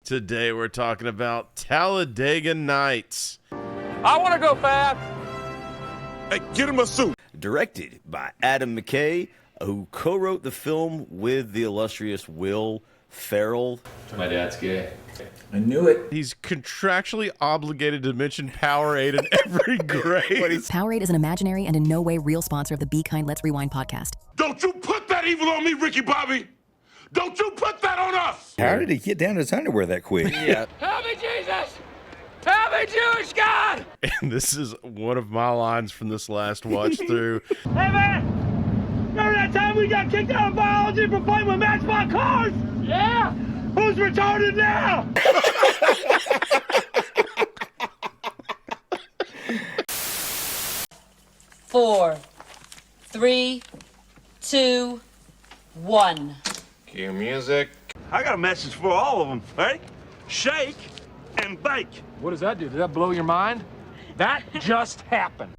Today we're talking about Talladega Nights. I want to go fast. Hey, get him a suit. Directed by Adam McKay, who co-wrote the film with the illustrious Will Ferrell. My dad's gay. I knew it. He's contractually obligated to mention Powerade in every grade. Powerade is an imaginary and in no way real sponsor of the Be Kind, Let's Rewind podcast. Don't you put that evil on me, Ricky Bobby. Don't you put that on us. How did he get down to his underwear that quick? Yeah. Help me, Jesus. Help me, Jewish God. And this is one of my lines from this last watch through. Hey man, remember that time we got kicked out of biology for playing with Matchbox cars? Yeah. Who's retarded now? Four, three, two, one. Cue music. I got a message for all of them. Ready? Shake and bake. What does that do? Did that blow your mind? That just happened.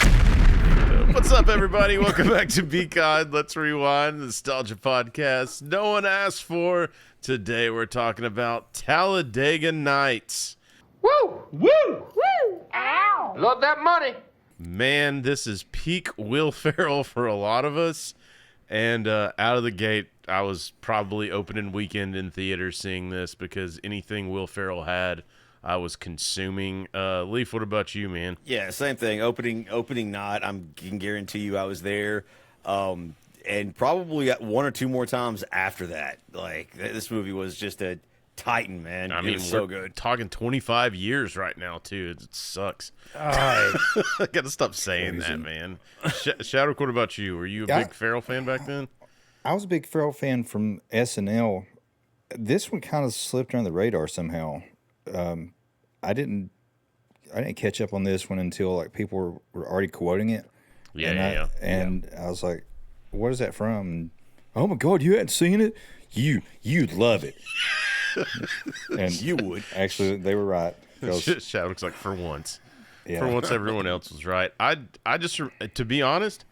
What's up, everybody? Welcome back to Be Kind, Let's Rewind, the nostalgia podcast no one asked for. Today we're talking about Talladega Nights. Woo! Woo! Woo! Ow! Love that money. Man, this is peak Will Ferrell for a lot of us. And out of the gate, I was probably opening weekend in theaters seeing this because anything Will Ferrell had, I was consuming. Leaf, what about you, man? Yeah, same thing. Opening night, I can guarantee you I was there. And probably got one or two more times after that. Like, this movie was just a titan, man. I mean, it was so we're good. talking 25 years right now, too. It sucks. I got to stop saying that, man. Shadwick, what about you? Were you a big Ferrell fan back then? I was a big Ferrell fan from SNL. This one kind of slipped under the radar somehow. I didn't catch up on this one until like people were already quoting it. Yeah. I was like, "What is that from?" And, oh my God, you hadn't seen it? You'd love it. And You would. Actually, they were right. Shadwick's like, for once. Yeah. For once, everyone else was right. I just, to be honest,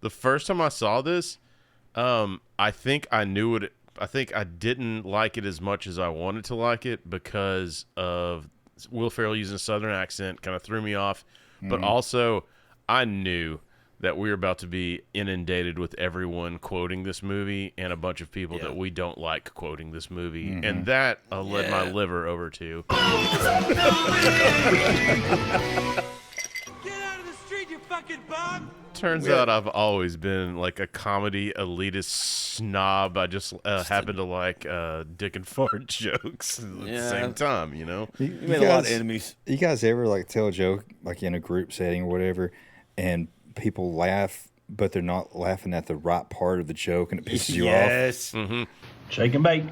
the first time I saw this, I think I knew it. I think I didn't like it as much as I wanted to like it because of Will Ferrell using a Southern accent, kind of threw me off. But also, I knew that we were about to be inundated with everyone quoting this movie and a bunch of people that we don't like quoting this movie. And that led my liver over to. Get out of the street, you fucking bum! Turns out I've always been like a comedy elitist snob. I just happen to like dick and fart jokes at the same time, you know? You made a lot of enemies. You guys ever like tell a joke like in a group setting or whatever, and people laugh, but they're not laughing at the right part of the joke, and it pisses you off? Yes. Shake and bake.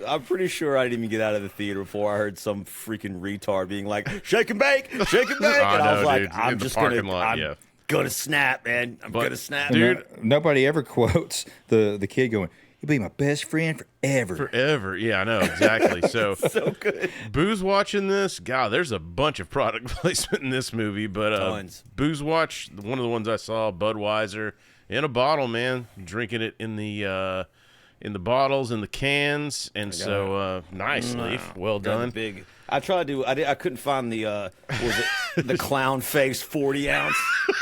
I'm pretty sure I didn't even get out of the theater before I heard some freaking retard being like, "Shake and bake, shake and bake," and I was like, dude, "I'm in the just parking gonna, lot, I'm gonna snap, man. I'm gonna snap, dude." Nobody ever quotes the kid going, "You'll be my best friend forever." Forever. Yeah, I know, exactly. So, So good. Booze watching this, God, there's a bunch of product placement in this movie, but Tons. Booze watch, one of the ones I saw, Budweiser, in a bottle, man, drinking it in the bottles, in the cans, and so nice, Leaf, well done. Big. I tried to. I couldn't find the was it the clown face 40 ounce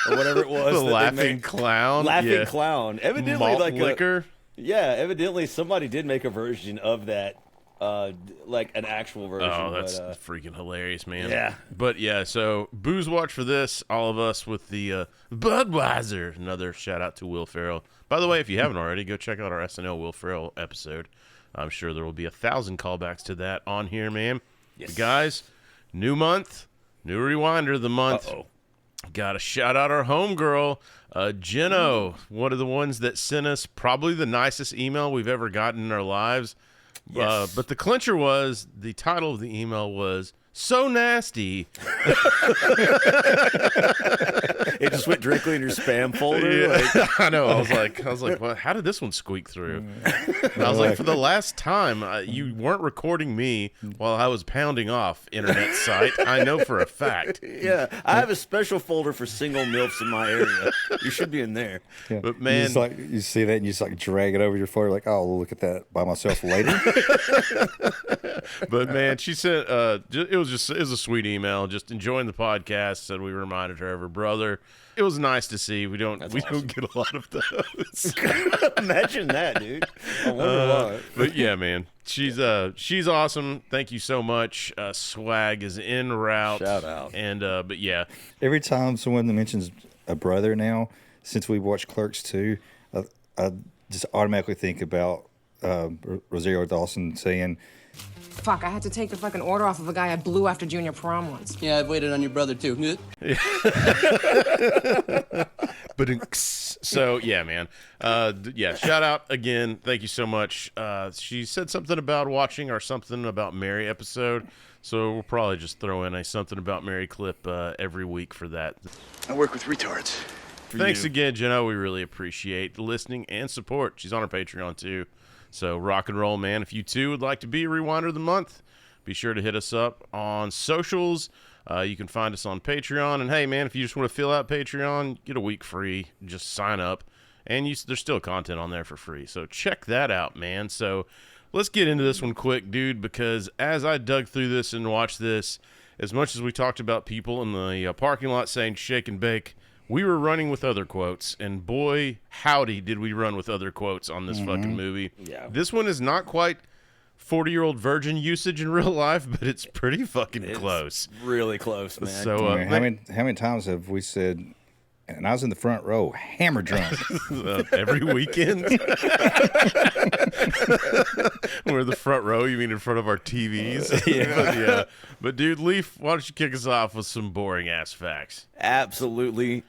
or whatever it was. The that they laughing made. clown, Laughing clown. Evidently, malt like liquor. Evidently somebody did make a version of that, like an actual version. Oh, that's but, freaking hilarious, man. Yeah. But yeah, so Booze watch for this, all of us with the Budweiser. Another shout out to Will Ferrell. By the way, if you haven't already, go check out our SNL Will Ferrell episode. I'm sure there will be 1,000 callbacks to that on here, man. Yes. Guys, new month, new rewinder of the month. Uh-oh. Got to shout out our homegirl, Jenno, one of the ones that sent us probably the nicest email we've ever gotten in our lives. Yes. But the clincher was, the title of the email was, "So Nasty." It just went directly in your spam folder. Like, I know. I was like, well, how did this one squeak through? And I was like, for the last time, you weren't recording me while I was pounding off internet site. I know for a fact. Yeah, I have a special folder for single MILFs in my area. You should be in there. Yeah. But man, you see that and you just like drag it over your folder, like, oh, I'll look at that by myself later. But man, she sent it was a sweet email, just enjoying the podcast. Said we reminded her of her brother. It was nice to see. We don't get a lot of those. Imagine that, dude. I wonder why. But yeah, man, she's awesome. Thank you so much. Swag is en route. Shout out. And but yeah, Every time someone mentions a brother now, since we watched Clerks 2, I just automatically think about Rosario Dawson saying, Fuck, I had to take the fucking order off of a guy I blew after junior prom once. Yeah, I've waited on your brother too. But so yeah, man. Yeah, shout out again. Thank you so much. She said something about watching our Something About Mary episode, so we'll probably just throw in a Something About Mary clip every week for that. I work with retards. Thanks again, Jenna. We really appreciate the listening and support. She's on our Patreon too. So rock and roll, man. If you too would like to be a Rewinder of the Month, be sure to hit us up on socials. You can find us on Patreon. And hey, man, if you just want to fill out Patreon, get a week free. Just sign up. And there's still content on there for free. So check that out, man. So let's get into this one quick, dude, because as I dug through this and watched this, as much as we talked about people in the parking lot saying shake and bake, we were running with other quotes, and boy, howdy, did we run with other quotes on this fucking movie. Yeah. This one is not quite 40-year-old virgin usage in real life, but it's pretty fucking close. Really close, man. So, how many times have we said, and I was in the front row, hammer drunk? Every weekend? We're the front row, you mean in front of our TVs? Yeah. But dude, Leaf, why don't you kick us off with some boring-ass facts? Absolutely.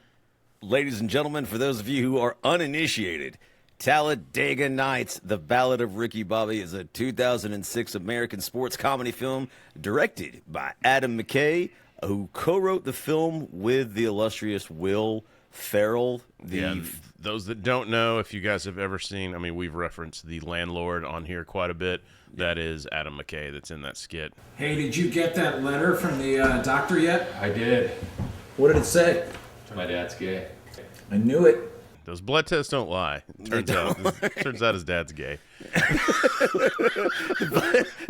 Ladies and gentlemen, for those of you who are uninitiated, Talladega Nights, The Ballad of Ricky Bobby is a 2006 American sports comedy film directed by Adam McKay, who co-wrote the film with the illustrious Will Ferrell. Those that don't know, if you guys have ever seen, I mean, we've referenced The Landlord on here quite a bit. That is Adam McKay that's in that skit. Hey, did you get that letter from the doctor yet? I did. What did it say? My dad's gay. I knew it. Those blood tests don't lie. Turns out his dad's gay.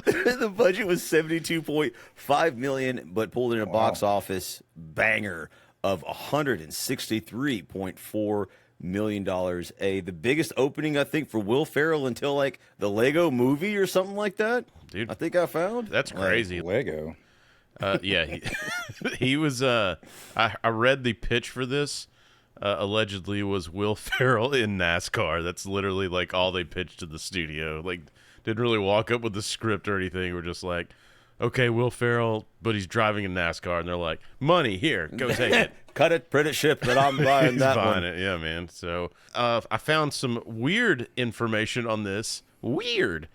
The budget was $72.5 million, but pulled in a box office banger of $163.4 million. The biggest opening, I think, for Will Ferrell until like the Lego Movie or something like that. Dude, I think I found. That's crazy. Lego. Yeah, he was. I read the pitch for this. Allegedly was Will Ferrell in NASCAR. That's literally like all they pitched to the studio. Like, didn't really walk up with the script or anything. We're just like, okay, Will Ferrell, but he's driving a NASCAR, and they're like, money here, go take it. Cut it, print it, ship it. I'm buying that one. It. Yeah, man. So I found some weird information on this. Weird.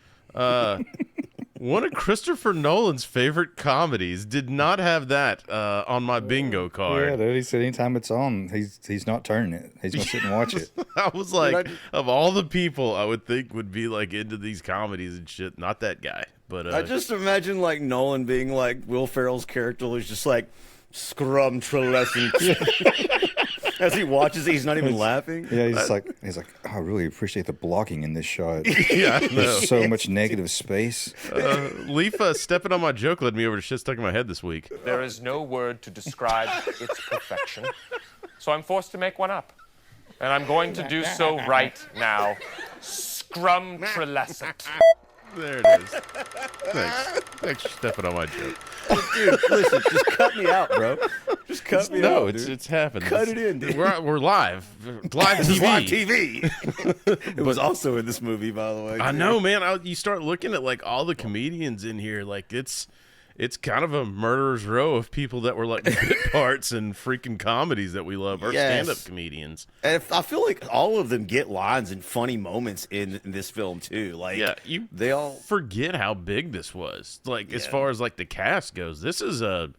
One of Christopher Nolan's favorite comedies did not have that on my bingo card. Yeah, dude, he said anytime it's on, he's not turning it. He's going to sit and watch it. I was like, of all the people I would think would be like into these comedies and shit, not that guy. But I just imagine like Nolan being like Will Ferrell's character who's just like scrumptious. As he watches it, he's not even laughing. Yeah, he's like, oh, I really appreciate the blocking in this shot. Yeah, there's so much negative space. Leaf stepping on my joke led me over to shit stuck in my head this week. There is no word to describe its perfection, so I'm forced to make one up. And I'm going to do so right now. Scrumtrilescent. There it is. Thanks for stepping on my joke. Dude, listen, just cut me out, bro. Just cut me out. No, it's happened. Cut it in, dude. We're live. Live TV. Live TV. It was also in this movie, by the way. I know, man. You start looking at like all the comedians in here, like it's kind of a murderer's row of people that were like bit parts and freaking comedies that we love, or stand-up comedians. And I feel like all of them get lines and funny moments in this film too. Like, they all forget how big this was. Like, as far as like the cast goes, this is a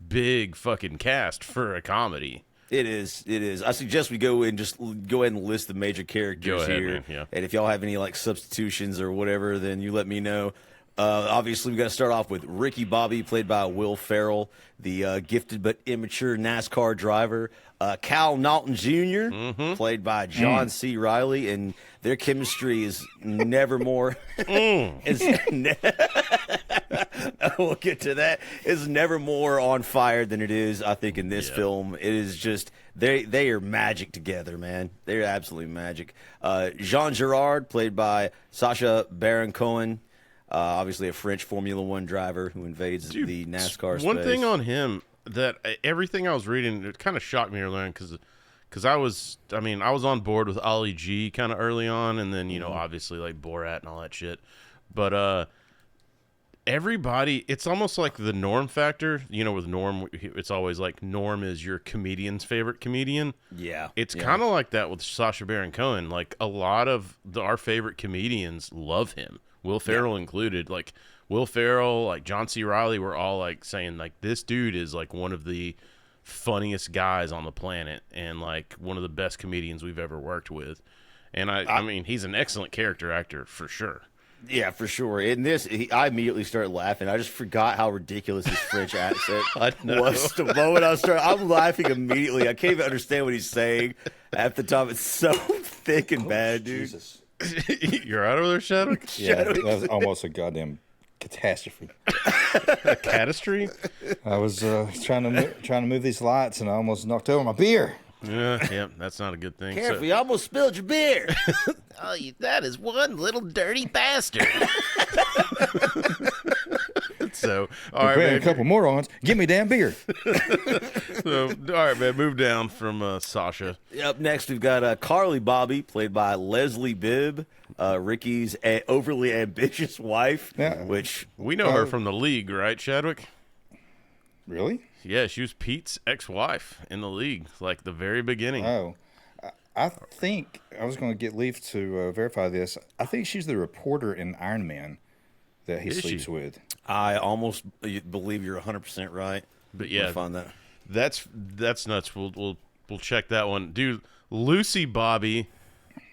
big fucking cast for a comedy. It is. It is. I suggest we go and just go ahead and list the major characters Go ahead, here. man, yeah. And if y'all have any like substitutions or whatever, then you let me know. Obviously, we got to start off with Ricky Bobby, played by Will Ferrell, the gifted but immature NASCAR driver. Cal Naughton Jr., played by John C. Reilly, and their chemistry is never more. We'll get to that. It's never more on fire than it is, I think, in this film. It is just they are magic together, man. They're absolutely magic. Jean Girard, played by Sacha Baron Cohen. Obviously a French Formula One driver who invades the NASCAR space. One thing on him that everything I was reading, it kind of shocked me early on because I was on board with Ollie G kind of early on, and then, obviously like Borat and all that shit. But everybody, it's almost like the Norm factor. With Norm, it's always like Norm is your comedian's favorite comedian. Yeah. It's kind of like that with Sacha Baron Cohen. Like a lot of our favorite comedians love him. Will Ferrell included. Like Will Ferrell, like John C. Reilly were all like saying like this dude is like one of the funniest guys on the planet and like one of the best comedians we've ever worked with. And I mean, he's an excellent character actor for sure. Yeah, for sure. In this, I immediately started laughing. I just forgot how ridiculous his French accent was. The moment I'm laughing immediately. I can't even understand what he's saying half the time. It's so thick and bad, dude. Jesus. You're out over there, Shadow? Yeah, that was almost a goddamn catastrophe. A catastrophe? I was trying to move these lights, and I almost knocked over my beer. Yeah, that's not a good thing. Careful, you almost spilled your beer. Oh, that is one little dirty bastard. So, all right, man. A couple morons. Give me damn beer. So, all right, man. Move down from Sasha. Up next, we've got Carly Bobby, played by Leslie Bibb, Ricky's overly ambitious wife. Yeah. Which we know her from The League, right, Chadwick? Really? Yeah, she was Pete's ex-wife in The League, like the very beginning. Oh, I think I was going to get leave to verify this. I think she's the reporter in Iron Man that he sleeps with. I almost believe you're 100% right. But yeah, we'll find that. That's nuts. We'll check that one, dude. Lucy Bobby,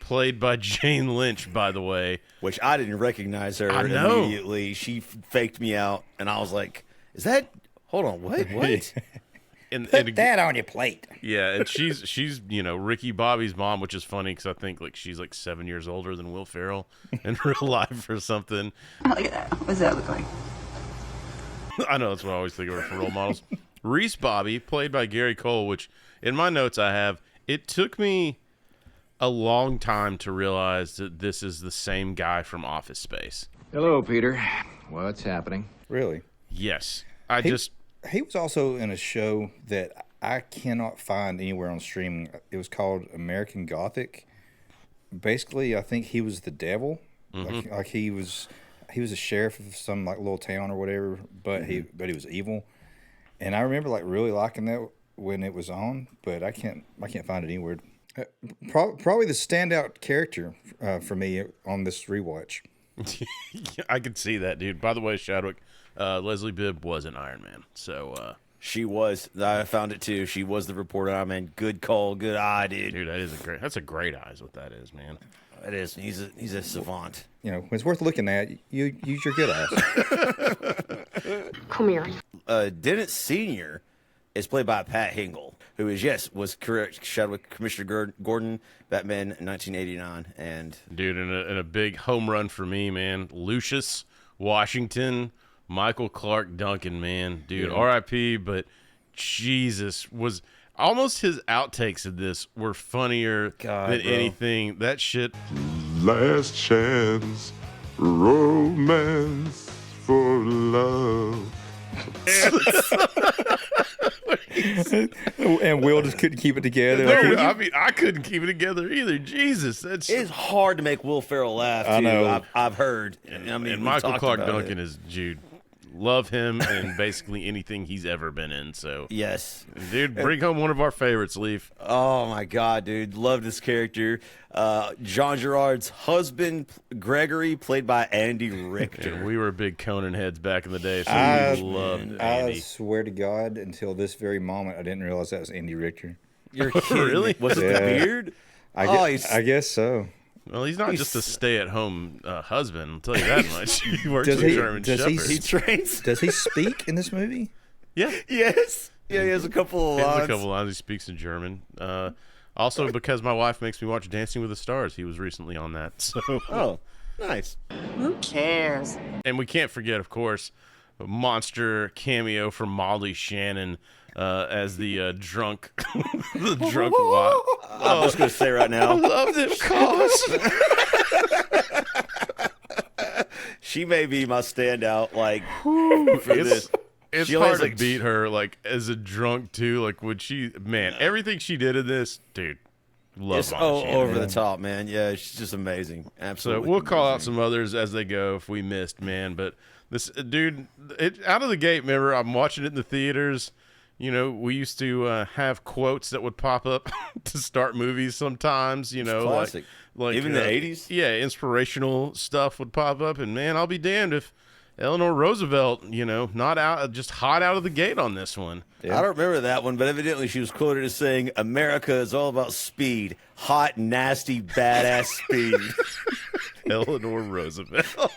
played by Jane Lynch, by the way, which I didn't recognize her immediately. She faked me out, and I was like, "Is that? Hold on, what? What?" Put that on your plate. Yeah, and she's Ricky Bobby's mom, which is funny because I think like she's like 7 years older than Will Ferrell in real life or something. Look at that. What does that look like? I know, that's what I always think of her for role models. Reese Bobby, played by Gary Cole, which in my notes I have, it took me a long time to realize that this is the same guy from Office Space. Hello, Peter. What's happening? Really? Yes. He was also in a show that I cannot find anywhere on streaming. It was called American Gothic. Basically, I think he was the devil. Mm-hmm. Like he was a sheriff of some like little town or whatever, but he was evil. And I remember like really liking that when it was on, but I can't find it anywhere. Probably the standout character for me on this rewatch. I could see that, dude. By the way, Chadwick, Leslie Bibb was an Iron Man, so she was. I found it too. She was the reporter Iron Man. Good call, good eye, dude. Dude, that's a great eye, is what that is, man. It is. He's a savant. When it's worth looking at, you use your good eyes. Come here. Dennis Sr. is played by Pat Hingle, who was correct. Chadwick, Commissioner Gordon, Batman, 1989, and dude, in a big home run for me, man. Lucius Washington, Michael Clarke Duncan, man, dude. Yeah. R.I.P. But Jesus, was almost his outtakes of this were funnier than anything. That shit. Last chance, romance for love. And Will just couldn't keep it together. I couldn't keep it together either. Jesus, it's hard to make Will Ferrell laugh. Too. I know. I've heard. And Michael Clarke Duncan is Jude. Love him and basically anything he's ever been in. So yes, dude, bring home one of our favorites, Leaf. Oh my God, dude, love this character. Jean Girard's husband, Gregory, played by Andy Richter. Dude, we were big Conan heads back in the day, so we loved Andy. I swear to God, until this very moment, I didn't realize that was Andy Richter. You're kidding. Really? Was it the beard? I guess so. Well, he's not just a stay-at-home husband. I'll tell you that much. He works with German Shepherds. He trains. Does he speak in this movie? Yeah. Yes. Yeah, he has a couple of lines. He has a couple lines. He speaks in German. Also, because my wife makes me watch Dancing with the Stars, he was recently on that. So. Oh, nice. Who cares? And we can't forget, of course, a monster cameo from Molly Shannon as the drunk, the drunk wife. I'm just gonna say right now, I love them cars. She may be my standout. Like for this. It's She only hard has, to beat her, like, as a drunk, too. Like, when everything she did in this, dude, love It's Molly Shannon. over the top, man. Yeah, she's just amazing. Absolutely. So we'll call out some others as they go if we missed, man. But this, dude, out of the gate, remember, I'm watching it in the theaters. You know, we used to have quotes that would pop up to start movies sometimes, you know. Classic. Like Even the 80s? Yeah, inspirational stuff would pop up. And, man, I'll be damned if Eleanor Roosevelt, you know, not out, just hot out of the gate on this one. Yeah. I don't remember that one, but evidently she was quoted as saying, "America is all about speed, hot, nasty, badass speed." Eleanor Roosevelt.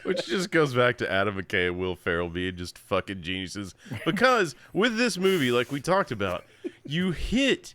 Which just goes back to Adam McKay and Will Ferrell being just fucking geniuses. Because with this movie, like we talked about, you hit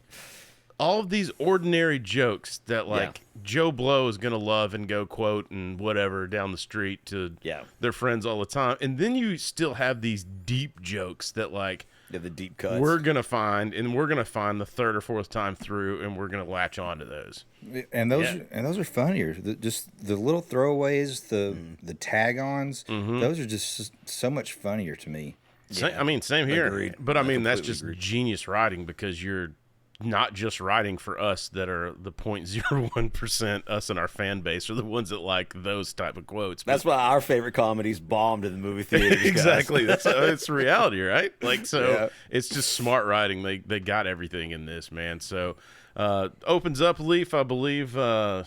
all of these ordinary jokes that, like, Joe Blow is going to love and go quote and whatever down the street to their friends all the time. And then you still have these deep jokes that, like, the deep cuts. We're going to find the third or fourth time through, and we're going to latch on to those. And those are funnier. Just the little throwaways, the tag-ons, those are just so much funnier to me. I mean, same here. Agreed. But, I mean, that's just genius writing because you're not just writing for us that are the 0.01%, us and our fan base are the ones that like those type of quotes. That's why our favorite comedies bombed in the movie theaters. Exactly. It's reality, right? Like, so it's just smart writing. They got everything in this, man. So opens up Leaf, I believe the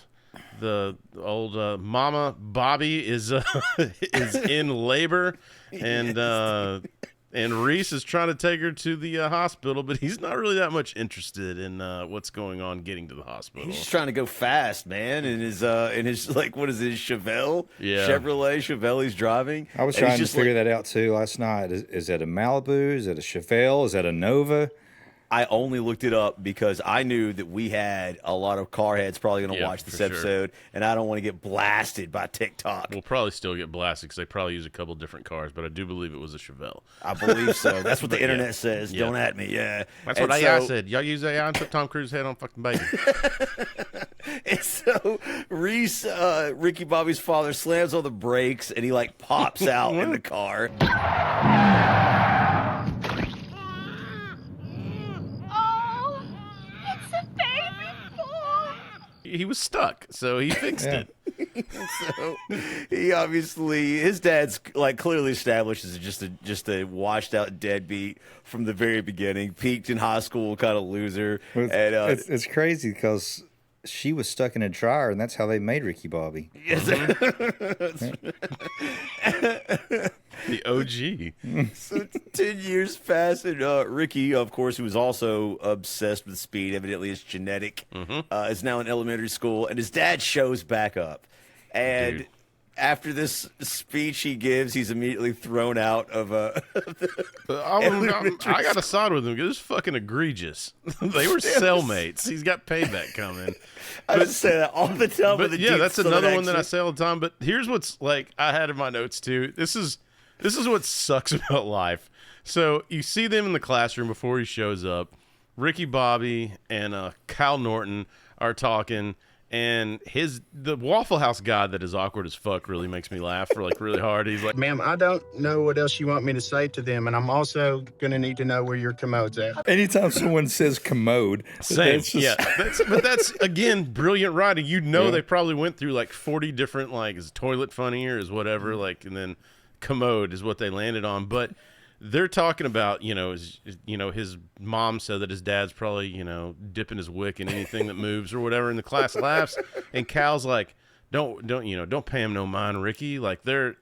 old Mama Bobby is in labor and Reese is trying to take her to the hospital, but he's not really that much interested in what's going on getting to the hospital. He's just trying to go fast, man. In his like, what is his Chevelle? Yeah. Chevrolet Chevelle he's driving. I was trying to figure that out too last night. Is that a Malibu? Is that a Chevelle? Is that a Nova? I only looked it up because I knew that we had a lot of car heads probably going to watch this episode, and I don't want to get blasted by TikTok. We'll probably still get blasted because they probably use a couple different cars, but I do believe it was a Chevelle. I believe so. That's what the internet says. Don't at me. Yeah. That's what AI said. Y'all use AI and put Tom Cruise's head on fucking baby. And so Reese, Ricky Bobby's father, slams on the brakes, and he like pops out in the car. He was stuck, so he fixed it. So he obviously, his dad's like clearly established as just a washed out deadbeat from the very beginning. Peaked in high school, kind of loser. It's crazy because she was stuck in a dryer, and that's how they made Ricky Bobby. Yes. The OG. So 10 years pass, and Ricky, of course, who was also obsessed with speed, evidently is genetic, is now in elementary school, and his dad shows back up. And after this speech he gives, he's immediately thrown out of I got to side with him because it's fucking egregious. They were cellmates. He's got payback coming. I just say that all the time. But yeah, that's another one that I say all the time. But here's what's like I had in my notes too. This is what sucks about life. So you see them in the classroom before he shows up. Ricky Bobby and Kyle Norton are talking. And the Waffle House guy that is awkward as fuck really makes me laugh for like really hard. He's like, "Ma'am, I don't know what else you want me to say to them, and I'm also gonna need to know where your commode's at." Anytime someone says commode, same, but that's again brilliant writing. You know, they probably went through like 40 different like is toilet funny or is whatever like, and then commode is what they landed on, but. They're talking about, his mom said that his dad's probably, dipping his wick in anything that moves or whatever. And the class laughs, and Cal's like, don't pay him no mind, Ricky. Like they're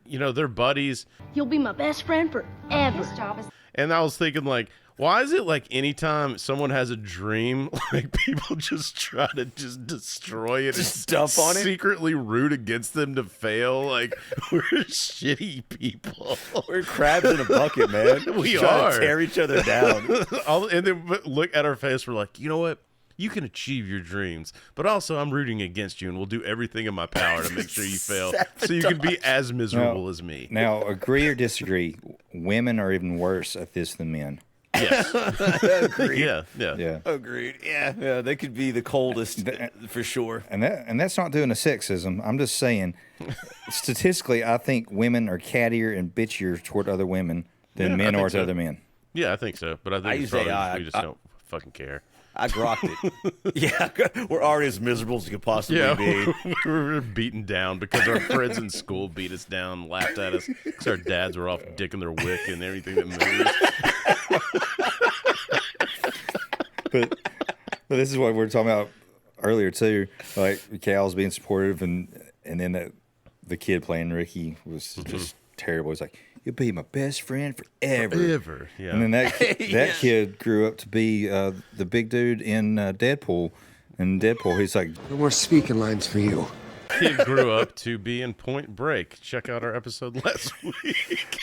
buddies. You'll be my best friend forever. And I was thinking, like, why is it like anytime someone has a dream, like people just try to just destroy it, just and dump on it, secretly root against them to fail? Like, we're shitty people. We're crabs in a bucket, man. We trying are. to tear each other down. And then look at our face. We're like, you know what? You can achieve your dreams, but also I'm rooting against you, and we'll do everything in my power to make sure you fail, so you can be as miserable as me. Now, agree or disagree? Women are even worse at this than men. Yes. Agreed. Yeah. Agreed. Yeah. They could be the coldest for sure. And that's not doing a sexism. I'm just saying, statistically, I think women are cattier and bitchier toward other women than men are to other men. Yeah, I think so. But I think it's probably we just don't fucking care. I grokked it. Yeah, we're already as miserable as you could possibly be. We're beaten down because our friends in school beat us down, laughed at us because our dads were off dicking their wick and everything that moves. But this is what we were talking about earlier too. Like Cal's being supportive, and then the kid playing Ricky was just terrible. He's like, "You'll be my best friend forever." Yeah. And then that kid grew up to be the big dude in Deadpool. And Deadpool, he's like, "No more speaking lines for you." Kid grew up to be in Point Break. Check out our episode last week.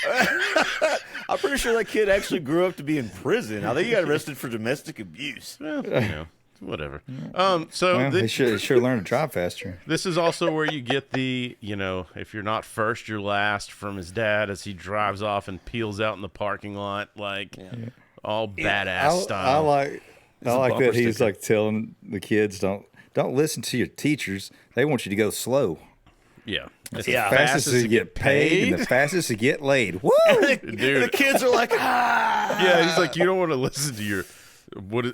I'm pretty sure that kid actually grew up to be in prison. I think he got arrested for domestic abuse. Well, whatever. He sure learned to drive faster. This is also where you get the, if you're not first, you're last from his dad as he drives off and peels out in the parking lot, like all badass style. I like that he's like telling the kids, don't listen to your teachers. They want you to go slow. Yeah. It's the fastest to get paid and the fastest to get laid. Woo! Dude. The kids are like, ah! Yeah, he's like, you don't want to listen to your...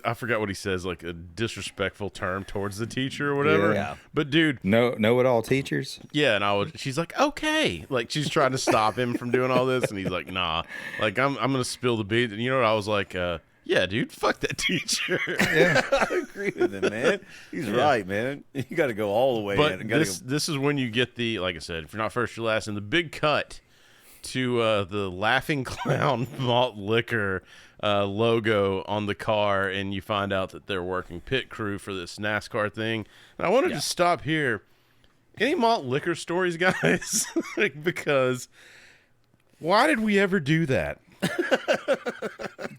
I forgot what he says, like a disrespectful term towards the teacher or whatever. Yeah. But dude, know-it-all teachers. Yeah, and she's like, okay, like she's trying to stop him from doing all this, and he's like, nah, like I'm gonna spill the beans. And you know what? I was like, yeah, dude, fuck that teacher. Yeah, I agree with him, man. He's right, man. You got to go all the way. But this is when you get the, like I said, if you're not first, you're last, and the big cut to the Laughing Clown malt liquor logo on the car, and you find out that they're working pit crew for this NASCAR thing. And I wanted to stop here. Any malt liquor stories, guys? Because why did we ever do that?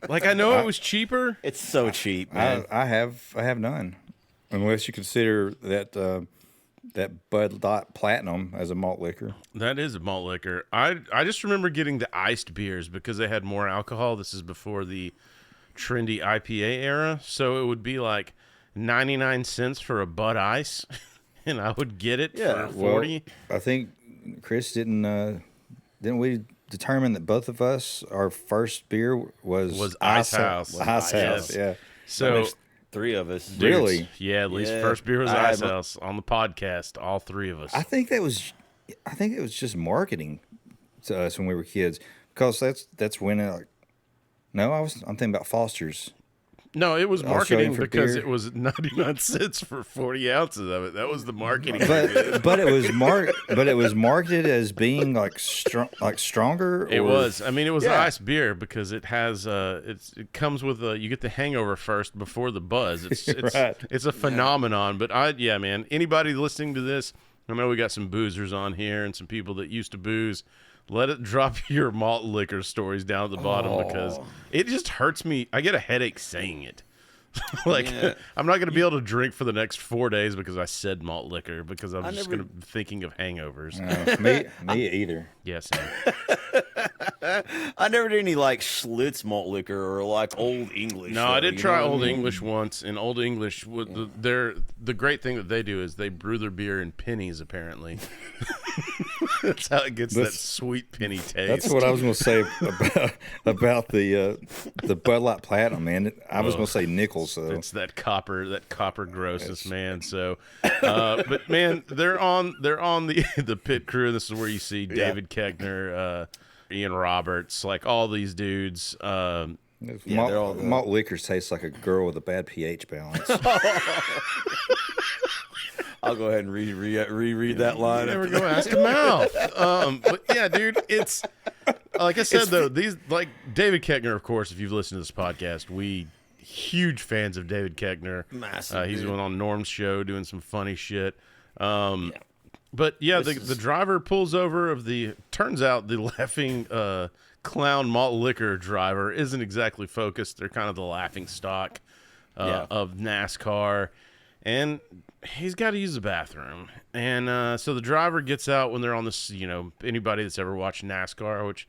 Like, I know it was cheaper. It's so cheap, man. I have none, unless you consider that Bud Light Platinum as a malt liquor. That is a malt liquor. I just remember getting the iced beers because they had more alcohol. This is before the trendy IPA era, so it would be like 99 cents for a Bud Ice, and I would get it for 40. Well, I think Chris didn't we determine that both of us, our first beer was Ice House. Ice House, yeah. So 3 of us. Dudes, really? Yeah, at least first beer was Ice House on the podcast. All 3 of us. I think it was just marketing to us when we were kids, because that's when I'm thinking about Foster's. No, it was marketing because beer. it was 99 cents for 40 ounces of it. That was the marketing. But it was marketed as being like stronger. It was. I mean, it was ice beer because it has it comes with you get the hangover first before the buzz. It's right. It's a phenomenon. But man, anybody listening to this, I know we got some boozers on here and some people that used to booze. Let it drop your malt liquor stories down at the bottom because it just hurts me. I get a headache saying it. I'm not going to be able to drink for the next 4 days because I said malt liquor because I'm just going to be thinking of hangovers. Me either. Yes. I never did any like Schlitz malt liquor or like Old English. No, I did try Old English once. And Old English, the great thing that they do is they brew their beer in pennies. Apparently, that's how it gets that sweet penny taste. That's what I was going to say about the Bud Light Platinum, man. I was going to say nickel. So it's that copper grossness, man. So, but man, they're on the pit crew. This is where you see David Koechner, Ian Roberts, like all these dudes. Malt liquors taste like a girl with a bad pH balance. I'll go ahead and reread that line. Never go ask a mouth. But yeah, dude, it's like I said though. These like David Koechner, of course. If you've listened to this podcast, we huge fans of David Koechner. Massive. He's been on Norm's show doing some funny shit. But yeah, the driver pulls over turns out the laughing clown malt liquor driver isn't exactly focused. They're kind of the laughing stock of NASCAR. And he's got to use the bathroom. And so the driver gets out when they're on this, anybody that's ever watched NASCAR, which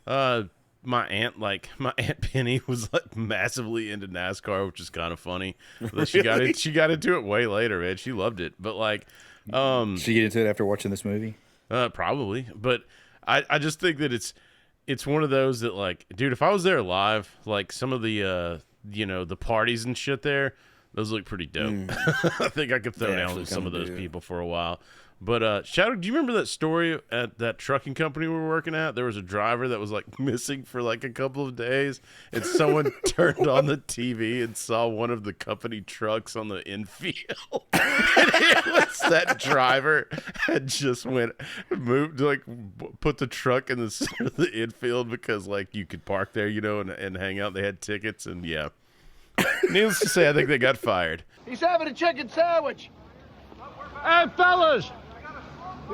my Aunt Penny was like massively into NASCAR, which is kind of funny. Really? She got into it way later, man. She loved it. But like she get into it after watching this movie? Probably. But I just think that it's one of those that like, dude, if I was there live, like some of the the parties and shit there, those look pretty dope. I think I could throw down with some of those people for a while. But Shadow, do you remember that story at that trucking company we were working at? There was a driver that was like missing for like a couple of days, and someone turned on the TV and saw one of the company trucks on the infield. And it was that driver had just moved, like put the truck in the center of the infield because like you could park there, and hang out. They had tickets, and yeah. Needless to say, I think they got fired. He's having a chicken sandwich. Hey, fellas.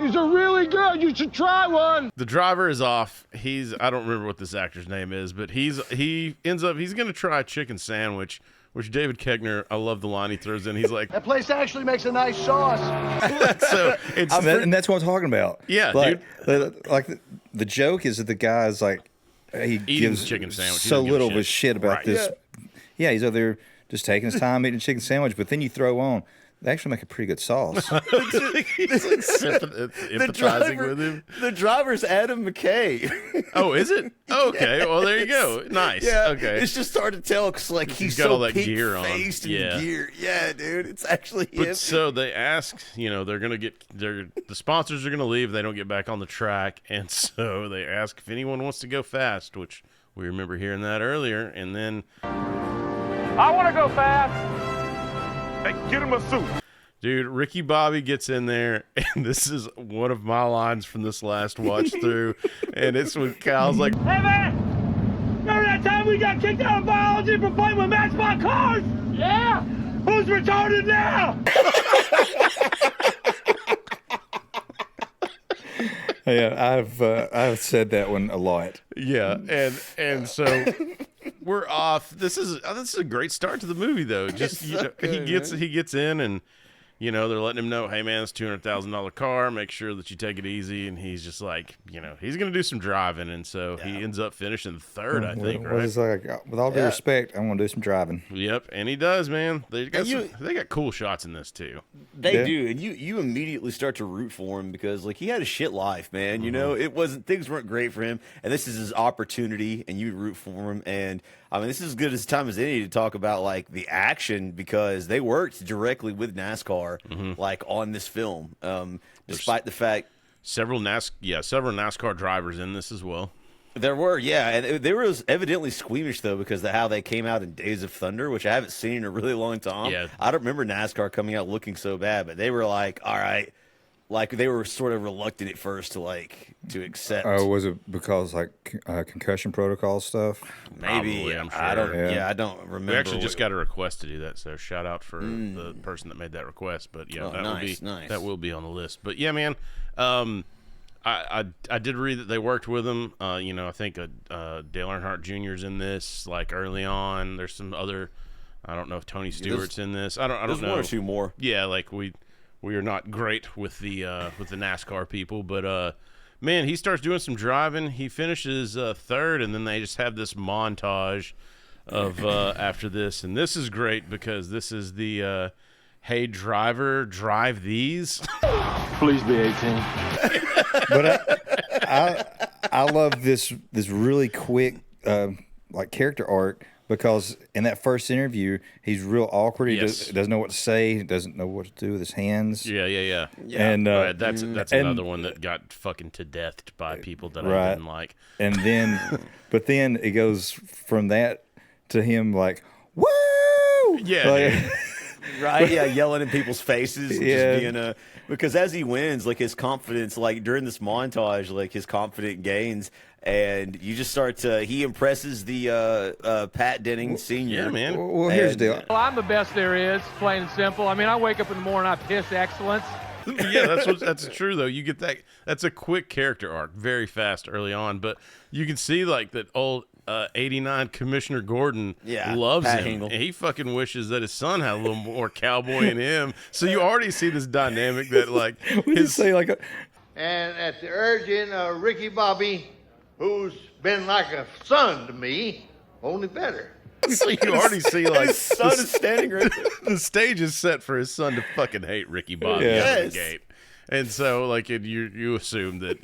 These are really good. You should try one. The driver is off. I don't remember what this actor's name is, but he's going to try a chicken sandwich, which David Koechner, I love the line he throws in. He's like, that place actually makes a nice sauce. So and that's what I'm talking about. Yeah, dude. Like the joke is that the guy's like, he gives chicken sandwich. So little of a shit about this. Yeah, he's over there just taking his time eating a chicken sandwich, but then you throw on, they actually make a pretty good sauce. He's like empathizing with him. The driver's Adam McKay. Oh, is it? Okay, well there you go. Nice. Yeah, okay. It's just hard to tell because like he's got so all that gear on. Pink-faced and gear. Yeah, dude, it's actually him. But so they ask, they're gonna the sponsors are gonna leave. They don't get back on the track, and so they ask if anyone wants to go fast, which we remember hearing that earlier, and then. I want to go fast. Hey, get him a suit. Dude, Ricky Bobby gets in there, and this is one of my lines from this last watch through, and it's when Kyle's like, hey, man, remember that time we got kicked out of biology for playing with Matchbox cars? Yeah. Who's retarded now? Yeah, I've said that one a lot. Yeah, and so we're off. This is a great start to the movie though. Just he gets in and they're letting him know, hey man, it's $200,000 car. Make sure that you take it easy. And he's just like, he's gonna do some driving, and so he ends up finishing third, I think. Right? He's like, with all due respect, I'm gonna do some driving. Yep, and he does, man. They got cool shots in this too. They do, and you immediately start to root for him because like he had a shit life, man. Things weren't great for him, and this is his opportunity, and you root for him. And I mean, this is as good as time as any to talk about like the action because they worked directly with NASCAR, like on this film. Despite the fact several NASCAR drivers in this as well. There were, yeah, and they were evidently squeamish though because of how they came out in Days of Thunder, which I haven't seen in a really long time. Yeah. I don't remember NASCAR coming out looking so bad, but they were like, all right, like they were sort of reluctant at first to accept. Oh, was it because like concussion protocol stuff? Maybe. Probably, I'm sure. I don't remember. We actually just got a request to do that, so shout out for the person that made that request. But yeah, that will be on the list. But yeah, man. I did read that they worked with him. I think Dale Earnhardt Jr.'s in this, like early on. There's some other. I don't know if Tony Stewart's in this. I don't know. There's one or two more. Yeah, like we are not great with the NASCAR people, but man, he starts doing some driving. He finishes third, and then they just have this montage of after this, and this is great because this is the hey driver, drive these. Please be 18. But I love this really quick like character arc because in that first interview he's real awkward. He doesn't know what to say. He doesn't know what to do with his hands. Yeah. And that's another one that got fucking to death by people that I didn't like. And then, but then it goes from that to him like, woo! Yeah, Like, Right? Yeah, yelling in people's faces. Yeah. Just being because as he wins, like his confidence, like during this montage, like his confidence gains, and you just start to. He impresses the Pat Denning Sr. Yeah, man. well, here's the deal. Well, I'm the best there is, plain and simple. I mean, I wake up in the morning, I piss excellence. Yeah, that's true though. You get that. That's a quick character arc, very fast early on, but you can see like that old 89 Commissioner Gordon loves Pat him. Hingle. He fucking wishes that his son had a little more cowboy in him. So you already see this dynamic that like his say like And at the urging of Ricky Bobby, who's been like a son to me, only better. So you already see like His son is standing right there. the stage is set for his son to fucking hate Ricky Bobby Yeah. out of Yes. the gate, and so like you assume that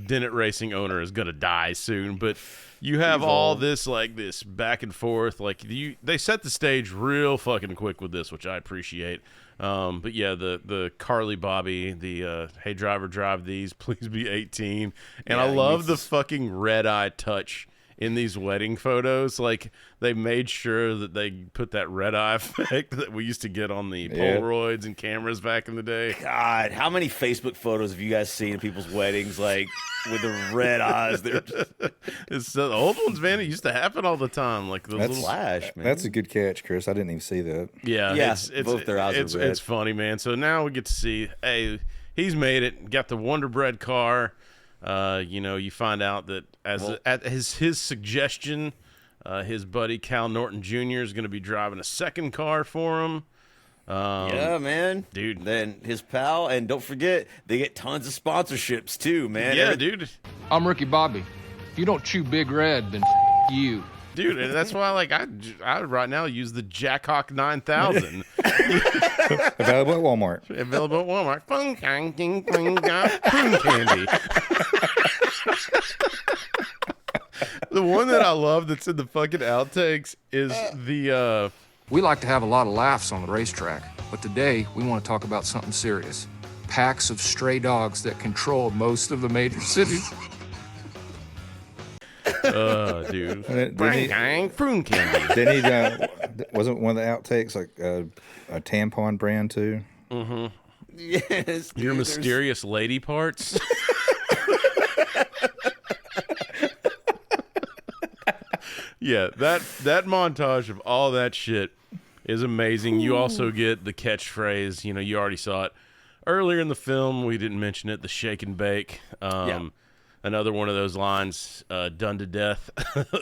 Dennett Racing owner is gonna die soon, but you have all this like this back and forth. Like they set the stage real fucking quick with this, which I appreciate. But yeah, the Carly Bobby, the hey driver, drive these, please be 18, and I love the fucking red eye touch in these wedding photos. Like they made sure that they put that red eye effect that we used to get on the Polaroids and cameras back in the day. God, how many Facebook photos have you guys seen of people's weddings, like with the red eyes? They're just It's the old ones, man. It used to happen all the time. Like the little flash, man. That's a good catch, Chris. I didn't even see that. Yeah, Yeah, it's both their eyes are red. It's funny, man. So now we get to see, hey, he's made it. Got the Wonder Bread car. You find out that at his suggestion, his buddy Cal Norton Jr. is going to be driving a second car for him. Yeah, man, dude. Then his pal, and don't forget, they get tons of sponsorships too, man. Yeah, dude. I'm Ricky Bobby. If you don't chew Big Red, then you. Dude, and that's why, like, I right now use the Jackhawk 9000. Available at Walmart. Available at Walmart. Fun candy, prune candy. The one that I love that's in the fucking outtakes is the. We like to have a lot of laughs on the racetrack, but today we want to talk about something serious. Packs of stray dogs that control most of the major cities. Dude. Didn't prune candy. he, wasn't one of the outtakes like a tampon brand too? Mm-hmm. Yes. Your mysterious lady parts. Yeah, that montage of all that shit is amazing. You also get the catchphrase. You already saw it earlier in the film. We didn't mention it. The shake and bake. Another one of those lines, done to death.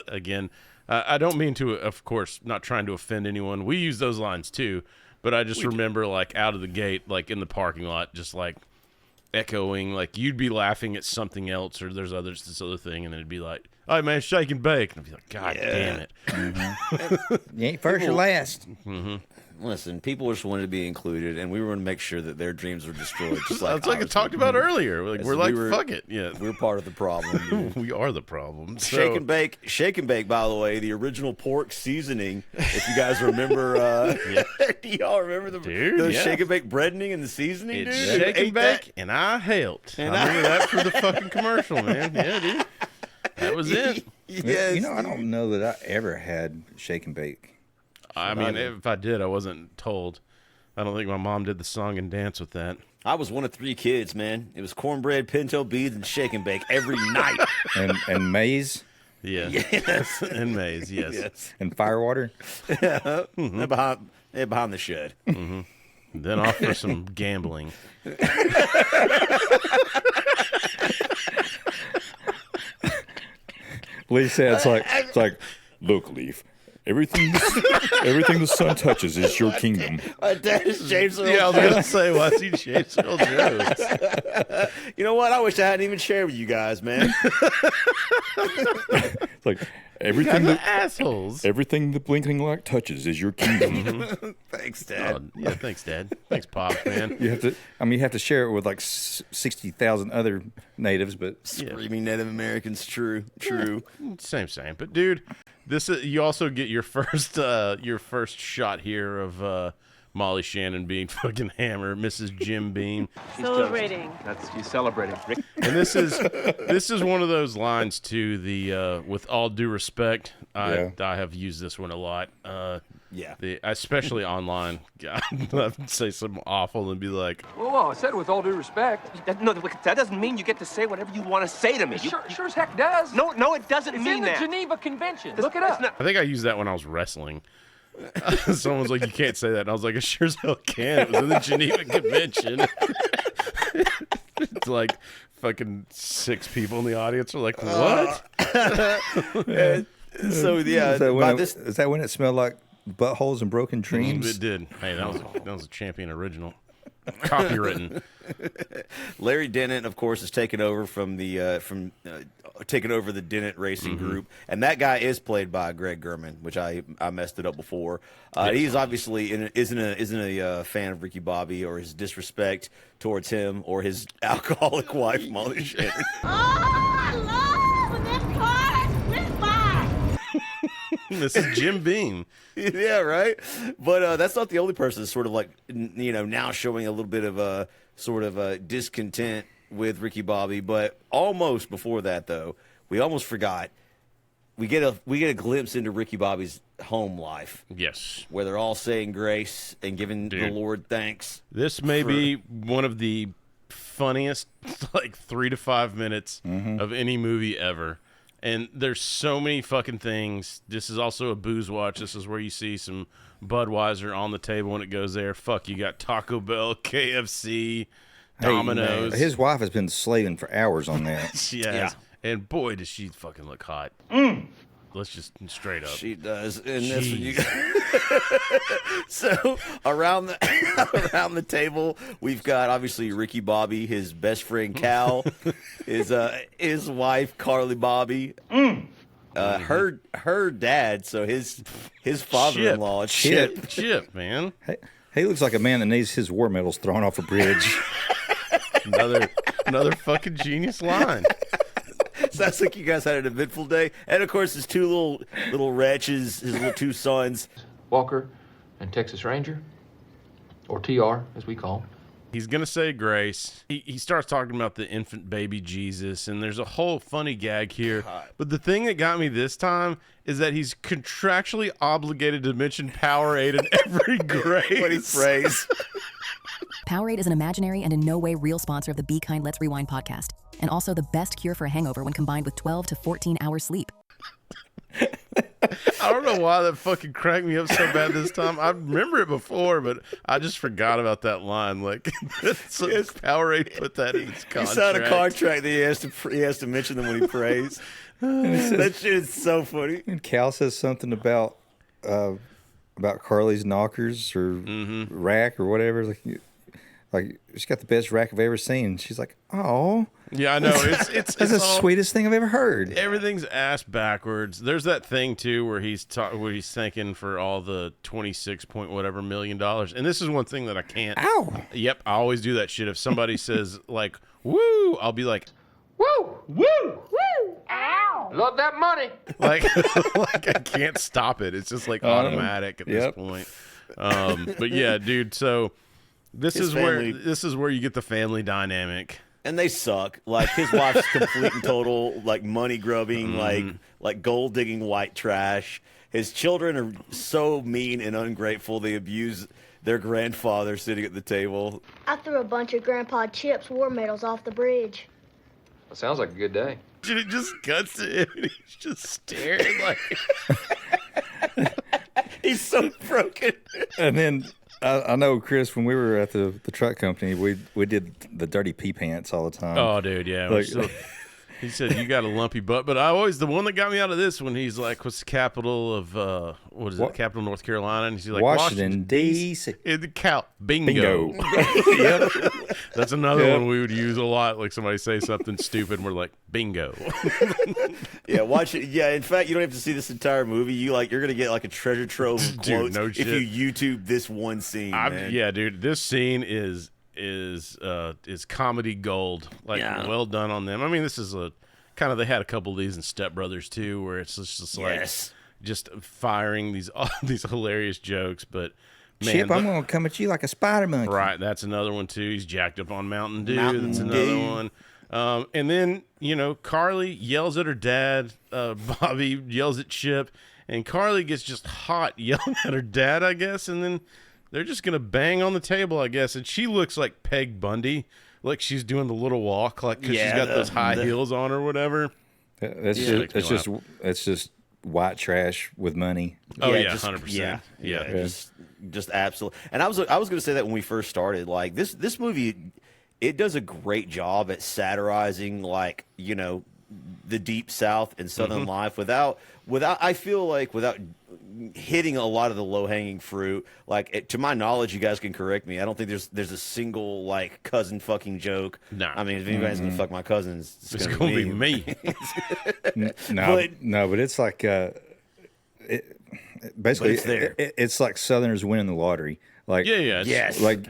Again, I don't mean to, of course, not trying to offend anyone. We use those lines too, but I just remember like out of the gate, like in the parking lot, just like echoing, like you'd be laughing at something else or there's this other thing, and it'd be like, "All right, man, shake and bake," and I'd be like, "God damn it!" Mm-hmm. You ain't first or last. Mm-hmm. Listen, people just wanted to be included, and we were going to make sure that their dreams were destroyed. Just like That's like I talked about earlier. Like we're like, fuck it, yeah, we're part of the problem. Dude. We are the problem. Shake and bake. By the way, the original pork seasoning. If you guys remember, do y'all remember the shake and bake breadening and the seasoning? It's dude? shake and bake, and I helped. I remember that for the fucking commercial, man. Yeah, dude, that was it. Yes, I don't know that I ever had shake and bake. I mean, if I did, I wasn't told. I don't think my mom did the song and dance with that. I was one of 3 kids, man. It was cornbread, pinto beans, and shake and bake every night. And maize. Yeah. Yes. And maize. Yes. And firewater. Yeah. Behind the shed. Mm-hmm. Then off for some gambling. Lee said it's like, look, Leaf. Everything the sun touches is your kingdom. That is James Earl I was going to say, why is he James Earl Jones? You know what? I wish I hadn't even shared with you guys, man. It's like everything assholes. Everything the blinking light touches is your kingdom. Thanks, Dad. Oh, yeah, thanks, Dad. Thanks, Pops, man. You have to share it with like 60,000 other natives, but Screaming Native Americans, true. Same. But dude, this you also get your first shot here of Molly Shannon being fucking hammered, Mrs. Jim Beam. Celebrating. He's celebrating. And this is one of those lines too. The with all due respect, I have used this one a lot. Especially online. God, I'd say something awful and be like, Whoa, I said with all due respect. That doesn't mean you get to say whatever you want to say to me. Sure as heck does. No, it doesn't mean that. It's in the Geneva Convention. Look it up. I think I used that when I was wrestling. Someone was like, you can't say that. And I was like, I sure as hell can. It was in the Geneva Convention. It's like fucking 6 people in the audience are like, what? Is that when it smelled like buttholes and broken dreams? It did. Hey, that was a champion original. Copywritten. Larry Dennett, of course, is taking over from the taking over the Dennett Racing Group, and that guy is played by Greg Gurman, which I messed it up before. He's obviously isn't a fan of Ricky Bobby or his disrespect towards him or his alcoholic wife Molly Shannon. This is Jim Beam. Yeah, right. But that's not the only person that's sort of like, now showing a little bit of a sort of a discontent with Ricky Bobby. But almost before that, though, we almost forgot. We get a glimpse into Ricky Bobby's home life. Yes, where they're all saying grace and giving the Lord thanks. This may be one of the funniest, 3 to 5 minutes of any movie ever. And there's so many fucking things. This is also a booze watch. This is where you see some Budweiser on the table when it goes there. Fuck, you got Taco Bell, KFC, Domino's. Hey, his wife has been slaving for hours on that. Yeah. And boy, does she fucking look hot. Let's just straight up. She does. And that's when you So around the table, we've got obviously Ricky Bobby, his best friend Cal, his wife Carly Bobby, her dad, so his father-in-law Chip, man. Hey, he looks like a man that needs his war medals thrown off a bridge. another fucking genius line. Sounds like you guys had an eventful day. And, of course, his two little wretches, his little 2 sons. Walker and Texas Ranger, or TR, as we call him. He's going to say grace. He starts talking about the infant baby Jesus, and there's a whole funny gag here. God. But the thing that got me this time is that he's contractually obligated to mention Powerade in every grace. When he prays. Powerade is an imaginary and in no way real sponsor of the Be Kind, Let's Rewind podcast, and also the best cure for a hangover when combined with 12 to 14 hours sleep. I don't know why that fucking cracked me up so bad this time. I remember it before, but I just forgot about that line. Like, Powerade put that in his contract. He signed a contract that he has to mention them when he prays. That shit is so funny. And Cal says something about Carly's knockers or rack or whatever. Like she's got the best rack I've ever seen. She's like, oh. Yeah, I know. It's that's the sweetest thing I've ever heard. Everything's ass backwards. There's that thing too where he's thanking for all the $26 whatever million, and this is one thing that I can't. Ow. Yep, I always do that shit. If somebody says like "woo," I'll be like, "Woo, woo, woo, ow, love that money." Like I can't stop it. It's just like automatic at this point. But yeah, dude. So this is where you get the family dynamic. And they suck. Like, his wife's complete and total, like, money grubbing, like gold digging white trash. His children are so mean and ungrateful. They abuse their grandfather sitting at the table. I threw a bunch of Grandpa Chip's war medals off the bridge. That sounds like a good day. Dude, it just cuts to him and he's just staring like he's so broken. And then I know, Chris, when we were at the truck company, we did the dirty pee pants all the time. Oh, dude, yeah. He said, you got a lumpy butt. But the one that got me out of this when he's like, what's the capital of, capital of North Carolina? And he's like, Washington, D.C. Bingo. Yep. That's another one we would use a lot. Like somebody say something stupid and we're like, bingo. Yeah, watch it. Yeah, in fact, you don't have to see this entire movie. You're going to get like a treasure trove of quotes if you YouTube this one scene, man. Yeah, dude, this scene is comedy gold. Well done on them. I mean, this is they had a couple of these in Step Brothers too, where it's just like just firing these hilarious jokes. But Chip, I'm going to come at you like a spider monkey. Right, that's another one too. He's jacked up on Mountain Dew. Mountain That's another Dew. one. And then, Carly yells at her dad. Bobby yells at Chip. And Carly gets just hot yelling at her dad, I guess. And then they're just going to bang on the table, I guess. And she looks like Peg Bundy. Like she's doing the little walk, like because she's got those high heels on or whatever. It's just white trash with money. Oh yeah, 100%. Yeah. Just absolutely. And I was going to say that when we first started, like this movie, it does a great job at satirizing, like the Deep South and Southern life without I feel like without hitting a lot of the low hanging fruit. Like to my knowledge, you guys can correct me. I don't think there's a single like cousin fucking joke. No, I mean if anybody's gonna fuck my cousins, it's gonna be me. But it's like basically it's like Southerners winning the lottery. Like yes, like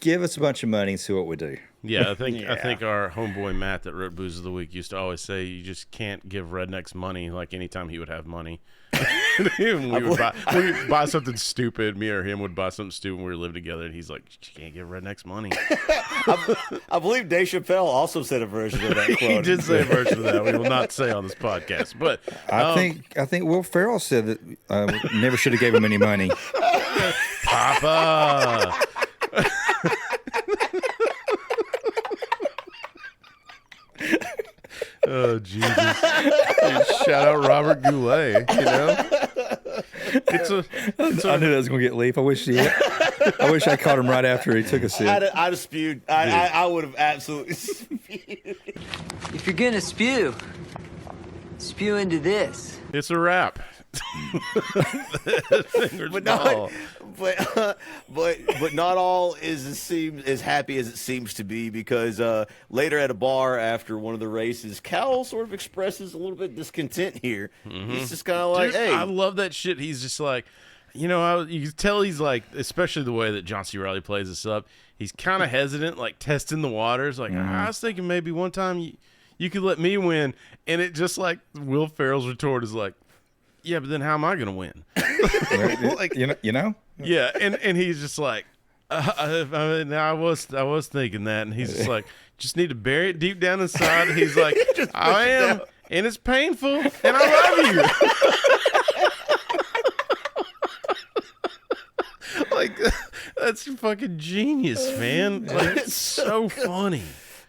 give us a bunch of money and see what we do. Yeah, I think our homeboy Matt that wrote Booze of the Week used to always say you just can't give rednecks money. Like anytime he would have money, we would buy something stupid. Me or him would buy something stupid when we were living together, and he's like, "You can't give rednecks money." I believe Dave Chappelle also said a version of that quote. He did say a version of that. We will not say on this podcast, but I think Will Ferrell said that never should have gave him any money. Papa. Oh Jesus! Shout out Robert Goulet. I knew that was going to get leaf. I wish I caught him right after he took a sip. I'd have spewed. I would have absolutely spewed. If you're gonna spew into this. It's a wrap. but not all is as happy as it seems to be, because later at a bar after one of the races, Cal sort of expresses a little bit of discontent here. He's just kind of like, hey, I love that shit. He's just like, you can tell he's like, especially the way that John C Reilly plays this up, he's kind of hesitant, like testing the waters, like I was thinking maybe one time you could let me win. And it just like Will Ferrell's retort is like, yeah, but then how am I going to win? Like, Yeah, and he's just like, I was thinking that, and he's just like, just need to bury it deep down inside. He's like, I am, and it's painful, and I love you. Like, that's fucking genius, man. Like, it's so funny.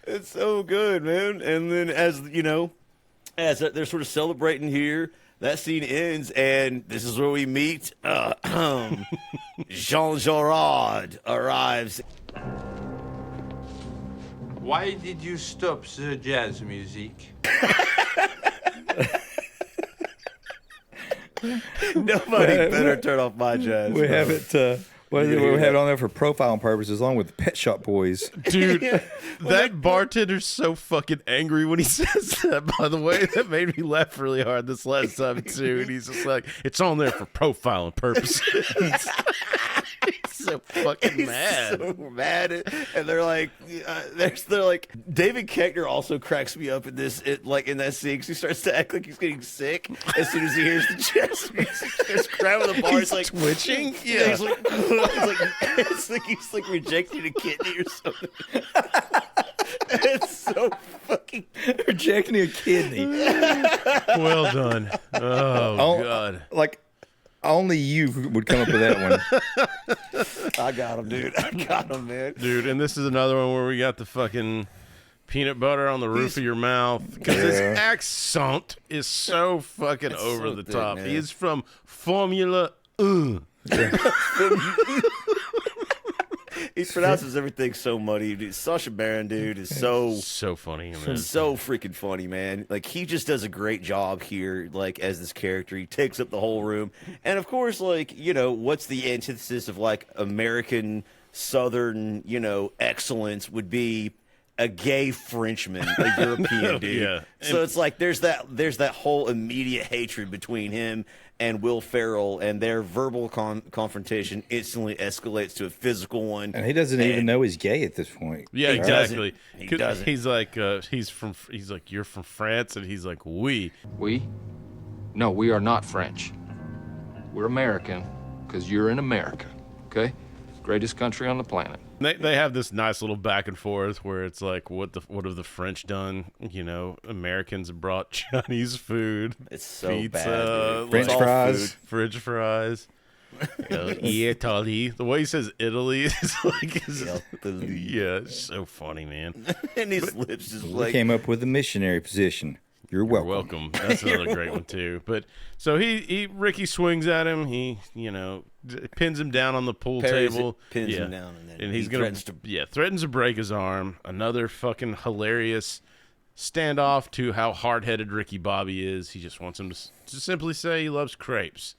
It's so good, man. And then as they're sort of celebrating here, that scene ends, and this is where we meet Jean Girard arrives. Why did you stop the jazz music? Nobody better turn off my jazz. We have it. We have it on there for profiling purposes, along with the Pet Shop Boys. Dude, that bartender's so fucking angry when he says that, by the way. That made me laugh really hard this last time, too. And he's just like, it's on there for profiling purposes. He's so fucking mad. So mad. And they're like, they're like, David Koechner also cracks me up in this, in that scene, because he starts to act like he's getting sick as soon as he hears the jazz music. He starts grabbing the bar. He's like twitching? Yeah. He's like, he's like rejecting a kidney or something. It's so fucking rejecting a kidney. Well done. Oh God! Like only you would come up with that one. I got him, dude. I got him, man. Dude, and this is another one where we got the fucking peanut butter on the roof of your mouth, because his accent is so fucking over the top. Man. He is from Formula. He pronounces everything so muddy. Dude, Sacha Baron, dude, is so funny, man. So freaking funny, man. Like, he just does a great job here, like, as this character. He takes up the whole room. And of course, like, what's the antithesis of like American Southern, excellence would be a gay Frenchman, a European dude. Yeah. So it's like there's that whole immediate hatred between him and Will Ferrell, and their verbal confrontation instantly escalates to a physical one. And he doesn't even know he's gay at this point. Yeah, exactly. He doesn't. He's like, he's like, you're from France, and he's like, we. We? No, we are not French. We're American, because you're in America, okay? Greatest country on the planet. They have this nice little back and forth where it's like, what have the French done? You know, Americans brought Chinese food. It's so pizza, bad. French fries. Italy. The way he says Italy is like, yeah, it's so funny, man. And his lips just We came up with the missionary position. You're welcome. That's another great one too. But so Ricky swings at him. He, pins him down on the pool table. Pins him down, and he's gonna threatens to break his arm. Another fucking hilarious standoff to how hard-headed Ricky Bobby is. He just wants him to simply say he loves crepes,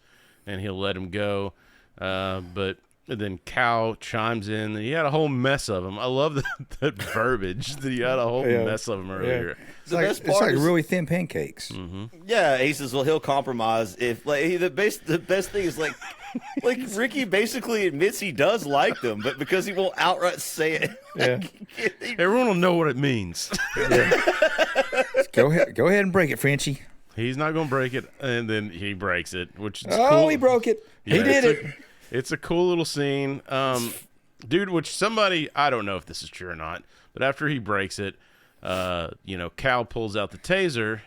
and he'll let him go. But then Cal chimes in. He had a whole mess of them. I love that verbiage that he had a whole mess of them earlier. Yeah. It's like really thin pancakes. Mm-hmm. Yeah, he says, well, he'll compromise if the best thing is like Ricky basically admits he does like them, but because he won't outright say it. Yeah. Everyone will know what it means. Go ahead and break it, Frenchie. He's not going to break it, and then he breaks it, which is cool. He broke it. Yeah, he did it. It's a cool little scene. Dude, which somebody, I don't know if this is true or not, but after he breaks it, Cal pulls out the taser,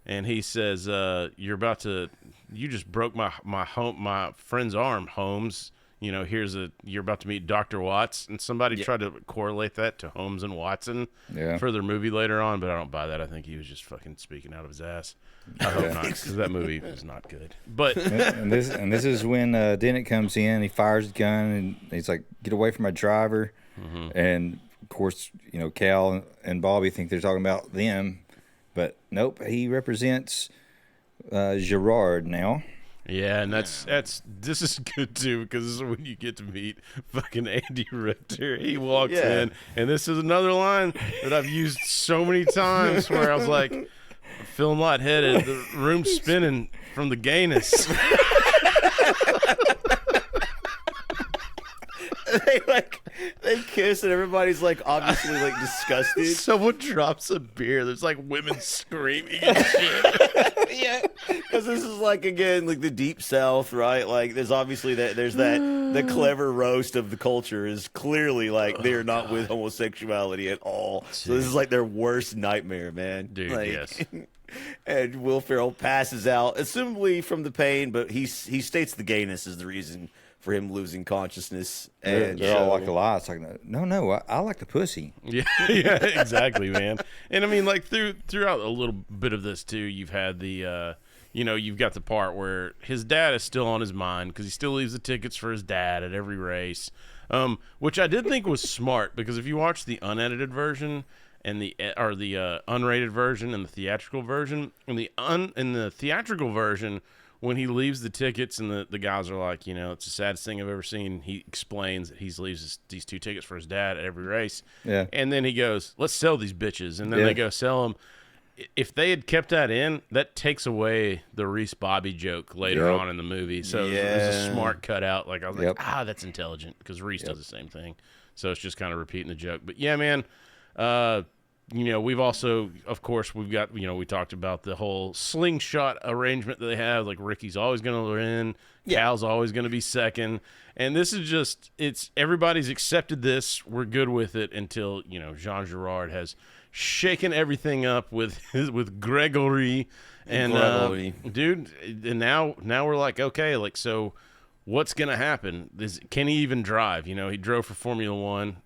and he says, you just broke my friend's arm, Holmes. You're about to meet Dr. Watts, and somebody tried to correlate that to Holmes and Watson for their movie later on, but I don't buy that. I think he was just fucking speaking out of his ass. I hope not, because that movie was not good. But and this is when Dennett comes in. He fires his gun, and he's like, "Get away from my driver!" Mm-hmm. And of course, Cal and Bobby think they're talking about them, but nope. He represents Gerard now. Yeah, and this is good too, because this is when you get to meet fucking Andy Richter. He walks in, and this is another line that I've used so many times where I was like, feeling lightheaded, the room's spinning from the gayness. They kiss, and everybody's obviously disgusted. Someone drops a beer. There's women screaming and shit. Yeah, because this is again the deep South, right? There's obviously the clever roast of the culture is clearly they're not with homosexuality at all. So this is their worst nightmare, man. Dude, yes. And Will Ferrell passes out, assumably from the pain, but he states the gayness is the reason for him losing consciousness. And they're all a lie. It's no, I like the pussy. Yeah, exactly, man. And I mean, throughout a little bit of this too, you've had the, you've got the part where his dad is still on his mind because he still leaves the tickets for his dad at every race, which I did think was smart, because if you watch the unedited version and the unrated version and the theatrical version, in the theatrical version, when he leaves the tickets and the guys are like, it's the saddest thing I've ever seen, he explains that he leaves these 2 tickets for his dad at every race. Yeah. And then he goes, let's sell these bitches. And then they go sell them. If they had kept that in, that takes away the Reese Bobby joke later on in the movie. So it was a smart cutout. I was that's intelligent, because Reese does the same thing. So it's just kind of repeating the joke. But yeah, man, we've also, of course, we've got, we talked about the whole slingshot arrangement that they have. Ricky's always going to win. Cal's always going to be second. And this is just, everybody's accepted this. We're good with it until, Jean Girard has shaken everything up with Gregory. And, dude, and now we're like, okay, so what's going to happen? Can he even drive? He drove for Formula 1.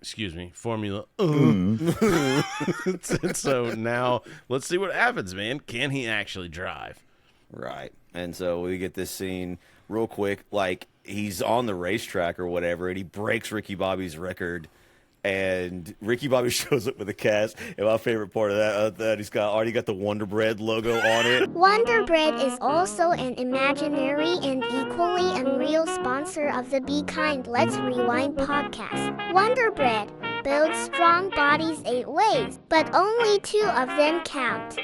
So now let's see what happens, man. Can he actually drive? Right. And so we get this scene real quick. He's on the racetrack or whatever, and he breaks Ricky Bobby's record. And Ricky Bobby shows up with a cast. And my favorite part of that he's already got the Wonder Bread logo on it. Wonder Bread is also an imaginary and equally unreal sponsor of the Be Kind, Let's Rewind podcast. Wonder Bread builds strong bodies 8 ways, but only 2 of them count.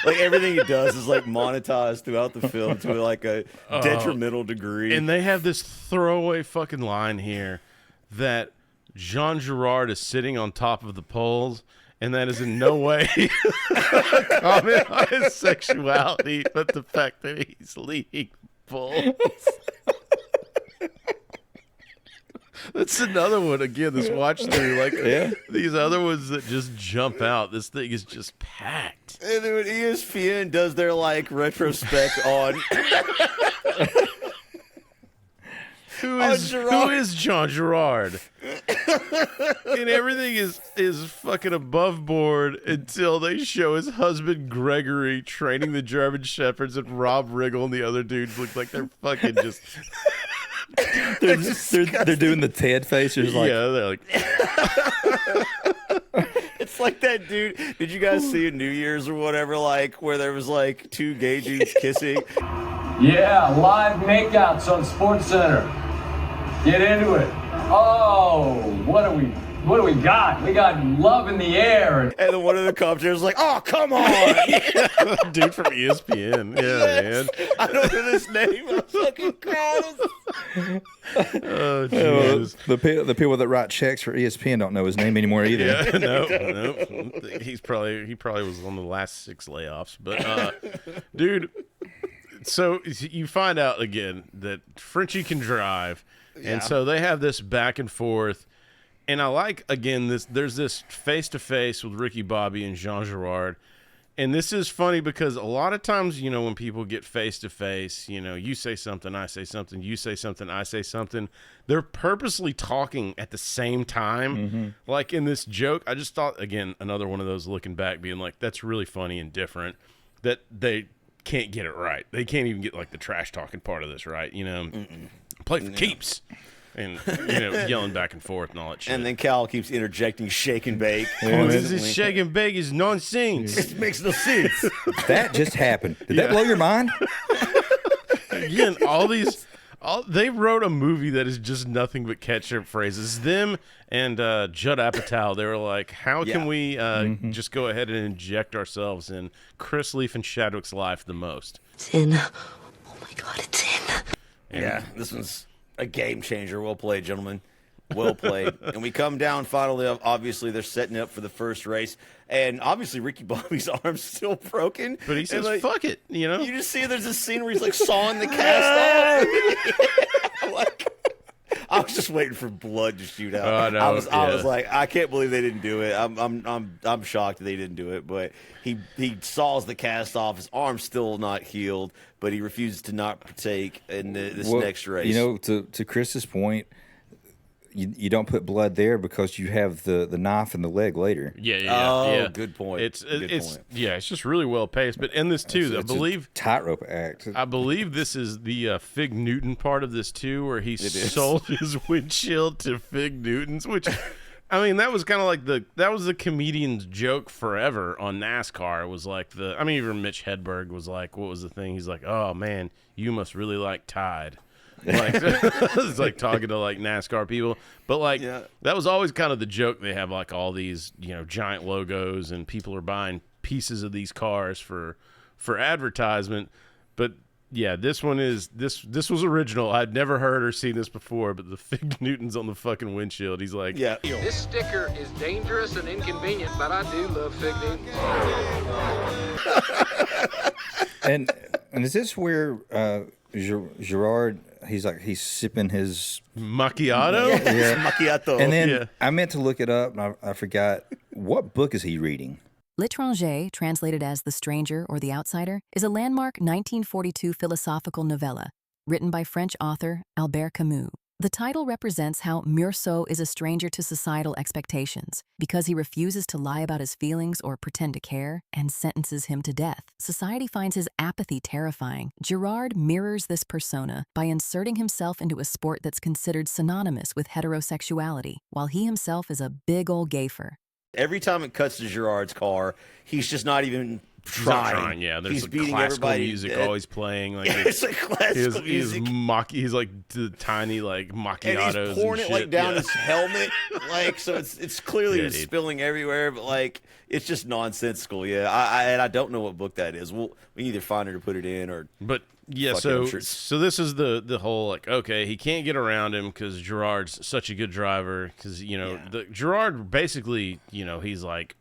Everything he does is monetized throughout the film to a detrimental degree. And they have this throwaway fucking line here that Jean Girard is sitting on top of the poles, and that is in no way a comment on his sexuality, but the fact that he's leading bulls. That's another one again. This watch through, like these other ones that just jump out. This thing is just packed. And then when ESPN does their like retrospect on who is John Girard, and everything is fucking above board until they show his husband Gregory training the German Shepherds, and Rob Riggle and the other dudes look like they're fucking just. They're doing the Ted face. They're like, it's like that dude. Did you guys see New Year's or whatever? Like where there was like two gay dudes kissing. Yeah, live makeouts on SportsCenter. Get into it. Oh, what do we got? We got love in the air. And then one of the commentators was like, "Oh, come on." Dude from ESPN. Yeah, man. I don't know his name. I'm fucking crying. Oh, jeez. The people that write checks for ESPN don't know his name anymore either. Yeah, no. He probably was on the last 6 layoffs. But, dude, so you find out again that Frenchie can drive, and so they have this back and forth. And I like, again, there's this face-to-face with Ricky Bobby and Jean Girard. And this is funny because a lot of times, when people get face-to-face, you say something, I say something, you say something, I say something. They're purposely talking at the same time. Mm-hmm. Like in this joke, I just thought, again, another one of those looking back being like, that's really funny and different that they can't get it right. They can't even get like the trash talking part of this right, Play for keeps. And, yelling back and forth and all that shit. And then Cal keeps interjecting shake and bake. This is shake and bake is nonsense. It makes no sense. That just happened. Did that blow your mind? Again, they wrote a movie that is just nothing but ketchup phrases. Them and Judd Apatow, they were like, how can we just go ahead and inject ourselves in Chris Leaf and Chadwick's life the most? It's in. Oh, my God, it's in. And this one's a game changer. Well played, gentlemen. Well played. And we come down finally. Obviously, they're setting up for the first race. And obviously, Ricky Bobby's arm's still broken. But he says, fuck it, You just see there's a scene where he's like sawing the cast off. I was just waiting for blood to shoot out. Oh, no, I was like, I can't believe they didn't do it. I'm shocked they didn't do it. But he saws the cast off. His arm's still not healed, but he refuses to not partake in this next race. To Chris's point, you don't put blood there because you have the knife in the leg later. Yeah. Good point. It's just really well paced. But in this too, I believe tightrope act. I believe this is the Fig Newton part of this too, where he sold his windshield to Fig Newtons, which. I mean, that was kind of like the comedian's joke forever on NASCAR. It was like even Mitch Hedberg was like, what was the thing? He's like, oh man, you must really like Tide. Like it's like talking to like NASCAR people, but like that was always kind of the joke. They have like all these giant logos, and people are buying pieces of these cars for advertisement. But yeah, this one is this was original. I'd never heard or seen this before, but the Fig Newton's on the fucking windshield. He's like, this sticker is dangerous and inconvenient, but I do love Fig Newtons. And is this where Girard? He's sipping his macchiato. Macchiato. And then I meant to look it up, and I forgot. What book is he reading? L'étranger, translated as The Stranger or The Outsider, is a landmark 1942 philosophical novella written by French author Albert Camus. The title represents how Meursault is a stranger to societal expectations because he refuses to lie about his feelings or pretend to care and sentences him to death. Society finds his apathy terrifying. Girard mirrors this persona by inserting himself into a sport that's considered synonymous with heterosexuality, while he himself is a big old gayfer. Every time it cuts to Girard's car, he's just not even trying. Yeah, there's he's beating classical everybody. music always playing. Like it's like classical music. He's like the tiny like macchiatos and he's pouring and it like shit. down his helmet, like so it's clearly spilling everywhere. But like it's just nonsensical. Yeah, I don't know what book that is. We either find it or put it in or. But yeah, so this is the whole like okay, he can't get around him because Girard's such a good driver because Girard basically he's like.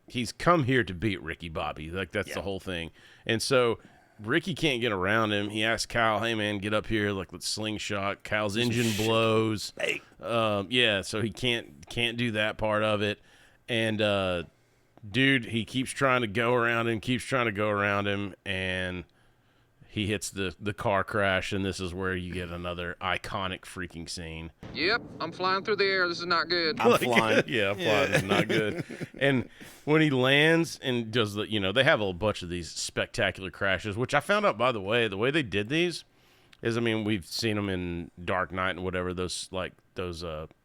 He's come here to beat Ricky Bobby. Like, that's the whole thing. And so Ricky can't get around him. He asks Kyle, "Hey man, get up here, like let's slingshot." Kyle's engine blows. Hey. Yeah, so he can't do that part of it. And dude, he keeps trying to go around him, and he hits the car crash, and this is where you get another iconic freaking scene. Yep, I'm flying through the air. This is not good. I'm flying. Yeah, I'm flying. It's not good. And when he lands and does they have a bunch of these spectacular crashes, which I found out, by the way they did these is, I mean, we've seen them in Dark Knight and whatever, those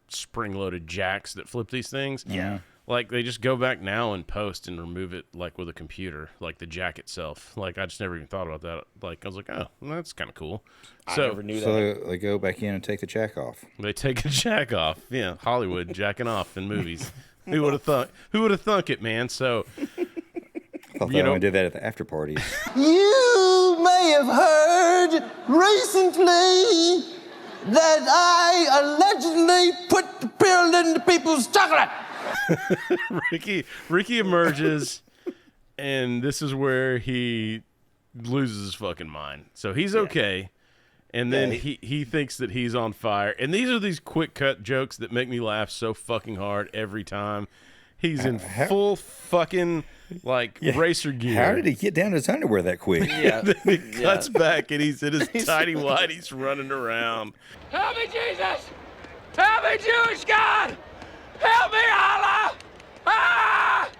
spring-loaded jacks that flip these things. Yeah. Like, they just go back now and post and remove it, like, with a computer, like the jack itself. Like, I just never even thought about that. Like, I was like, oh, well, that's kind of cool. I never knew that. So they go back in and take the jack off. They take a jack off. Yeah, Hollywood jacking off in movies. Who would have thunk? Who would have thunk it, man? So, I thought they only did that at the after parties. You may have heard recently that I allegedly put the pill into people's chocolate. Ricky emerges, and this is where he loses his fucking mind. So he's okay, and then he thinks that he's on fire. And these are these quick cut jokes that make me laugh so fucking hard every time. He's in full fucking racer gear. How did he get down to his underwear that quick? Yeah. Then he cuts back, and he's in his tidy whities running around. Help me, Jesus! Help me, Jewish God! Help me, Allah! Ah!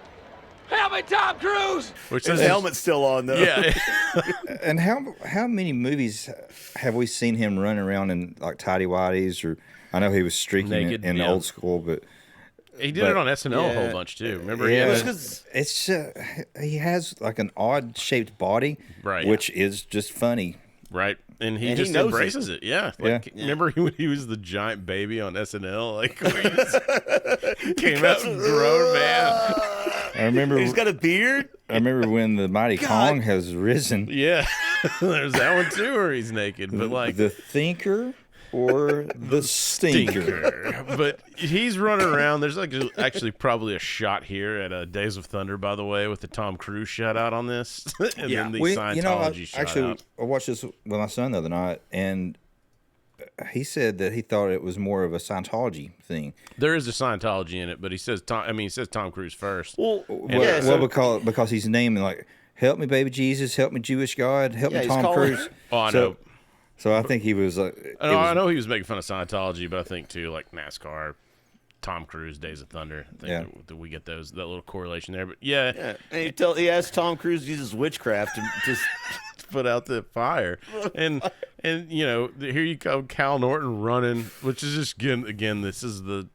Help me, Tom Cruise! Which his helmet's still on, though. Yeah. And how many movies have we seen him run around in like tidy whities? Or I know he was streaking naked, in Old School, but he did it on SNL a whole bunch too. Remember? Yeah, it's he has like an odd shaped body, right? Which is just funny, right? And he just embraces it. Yeah. Like, remember when he was the giant baby on SNL? Like, he came out grown man. I remember he's got a beard. I remember when the Mighty Kong has risen. Yeah, there's that one too, where he's naked. But like the Thinker or the Stinker. But he's running around. There's actually probably a shot here at Days of Thunder, by the way, with the Tom Cruise shout out on this, and then the Scientology shout out. I watched this with my son the other night, and he said that he thought it was more of a Scientology thing. There is a Scientology in it, but he says Tom Cruise first. Well, because he's naming like, "Help me, baby Jesus, help me, Jewish God, help me, Tom Cruise." Oh, I know. So I think he was. I know he was making fun of Scientology, but I think too, like NASCAR, Tom Cruise, Days of Thunder. I think that we get that little correlation there. But yeah. And he asked Tom Cruise to use witchcraft to put out the fire, and here you go, Cal Norton running, which is just again this is the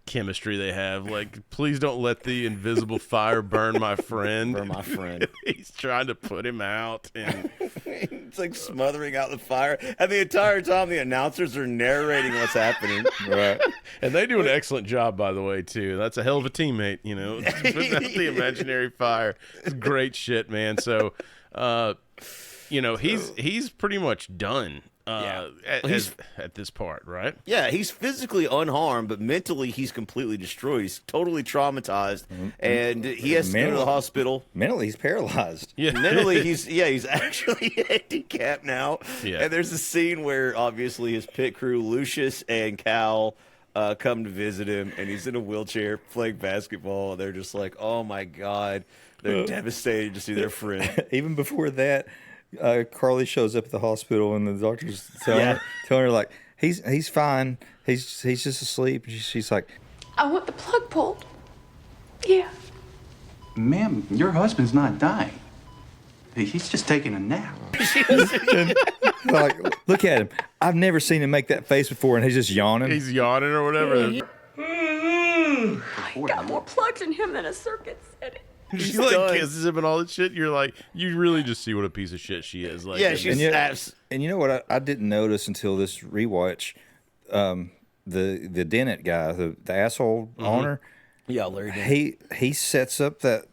chemistry they have. Like, please don't let the invisible fire burn my friend. Burn my friend. He's trying to put him out, and it's like smothering out the fire. And the entire time, the announcers are narrating what's happening. Right. And they do an excellent job, by the way, too. That's a hell of a teammate, putting out the imaginary fire. It's great shit, man. So, he's pretty much done. At this part, right? Yeah, he's physically unharmed, but mentally he's completely destroyed. He's totally traumatized, and he has to go to the hospital. Mentally, he's paralyzed. Yeah, mentally he's actually handicapped now. Yeah, and there's a scene where obviously his pit crew, Lucius and Cal, come to visit him, and he's in a wheelchair playing basketball. And they're just like, oh my god, they're devastated to see their friend. Even before that. Carly shows up at the hospital, and the doctor's telling her like he's fine, he's just asleep. She's like, I want the plug pulled. Yeah. Ma'am, your husband's not dying. He's just taking a nap. Like, look at him. I've never seen him make that face before, and he's just yawning. He's yawning or whatever. I got more plugs in him than a circuit setting. She like kisses him and all that shit. You're like, you really just see what a piece of shit she is. Like, yeah, she's and you know what? I didn't notice until this rewatch. The Dennett guy, the asshole owner. Yeah, Larry Dennett. He sets up that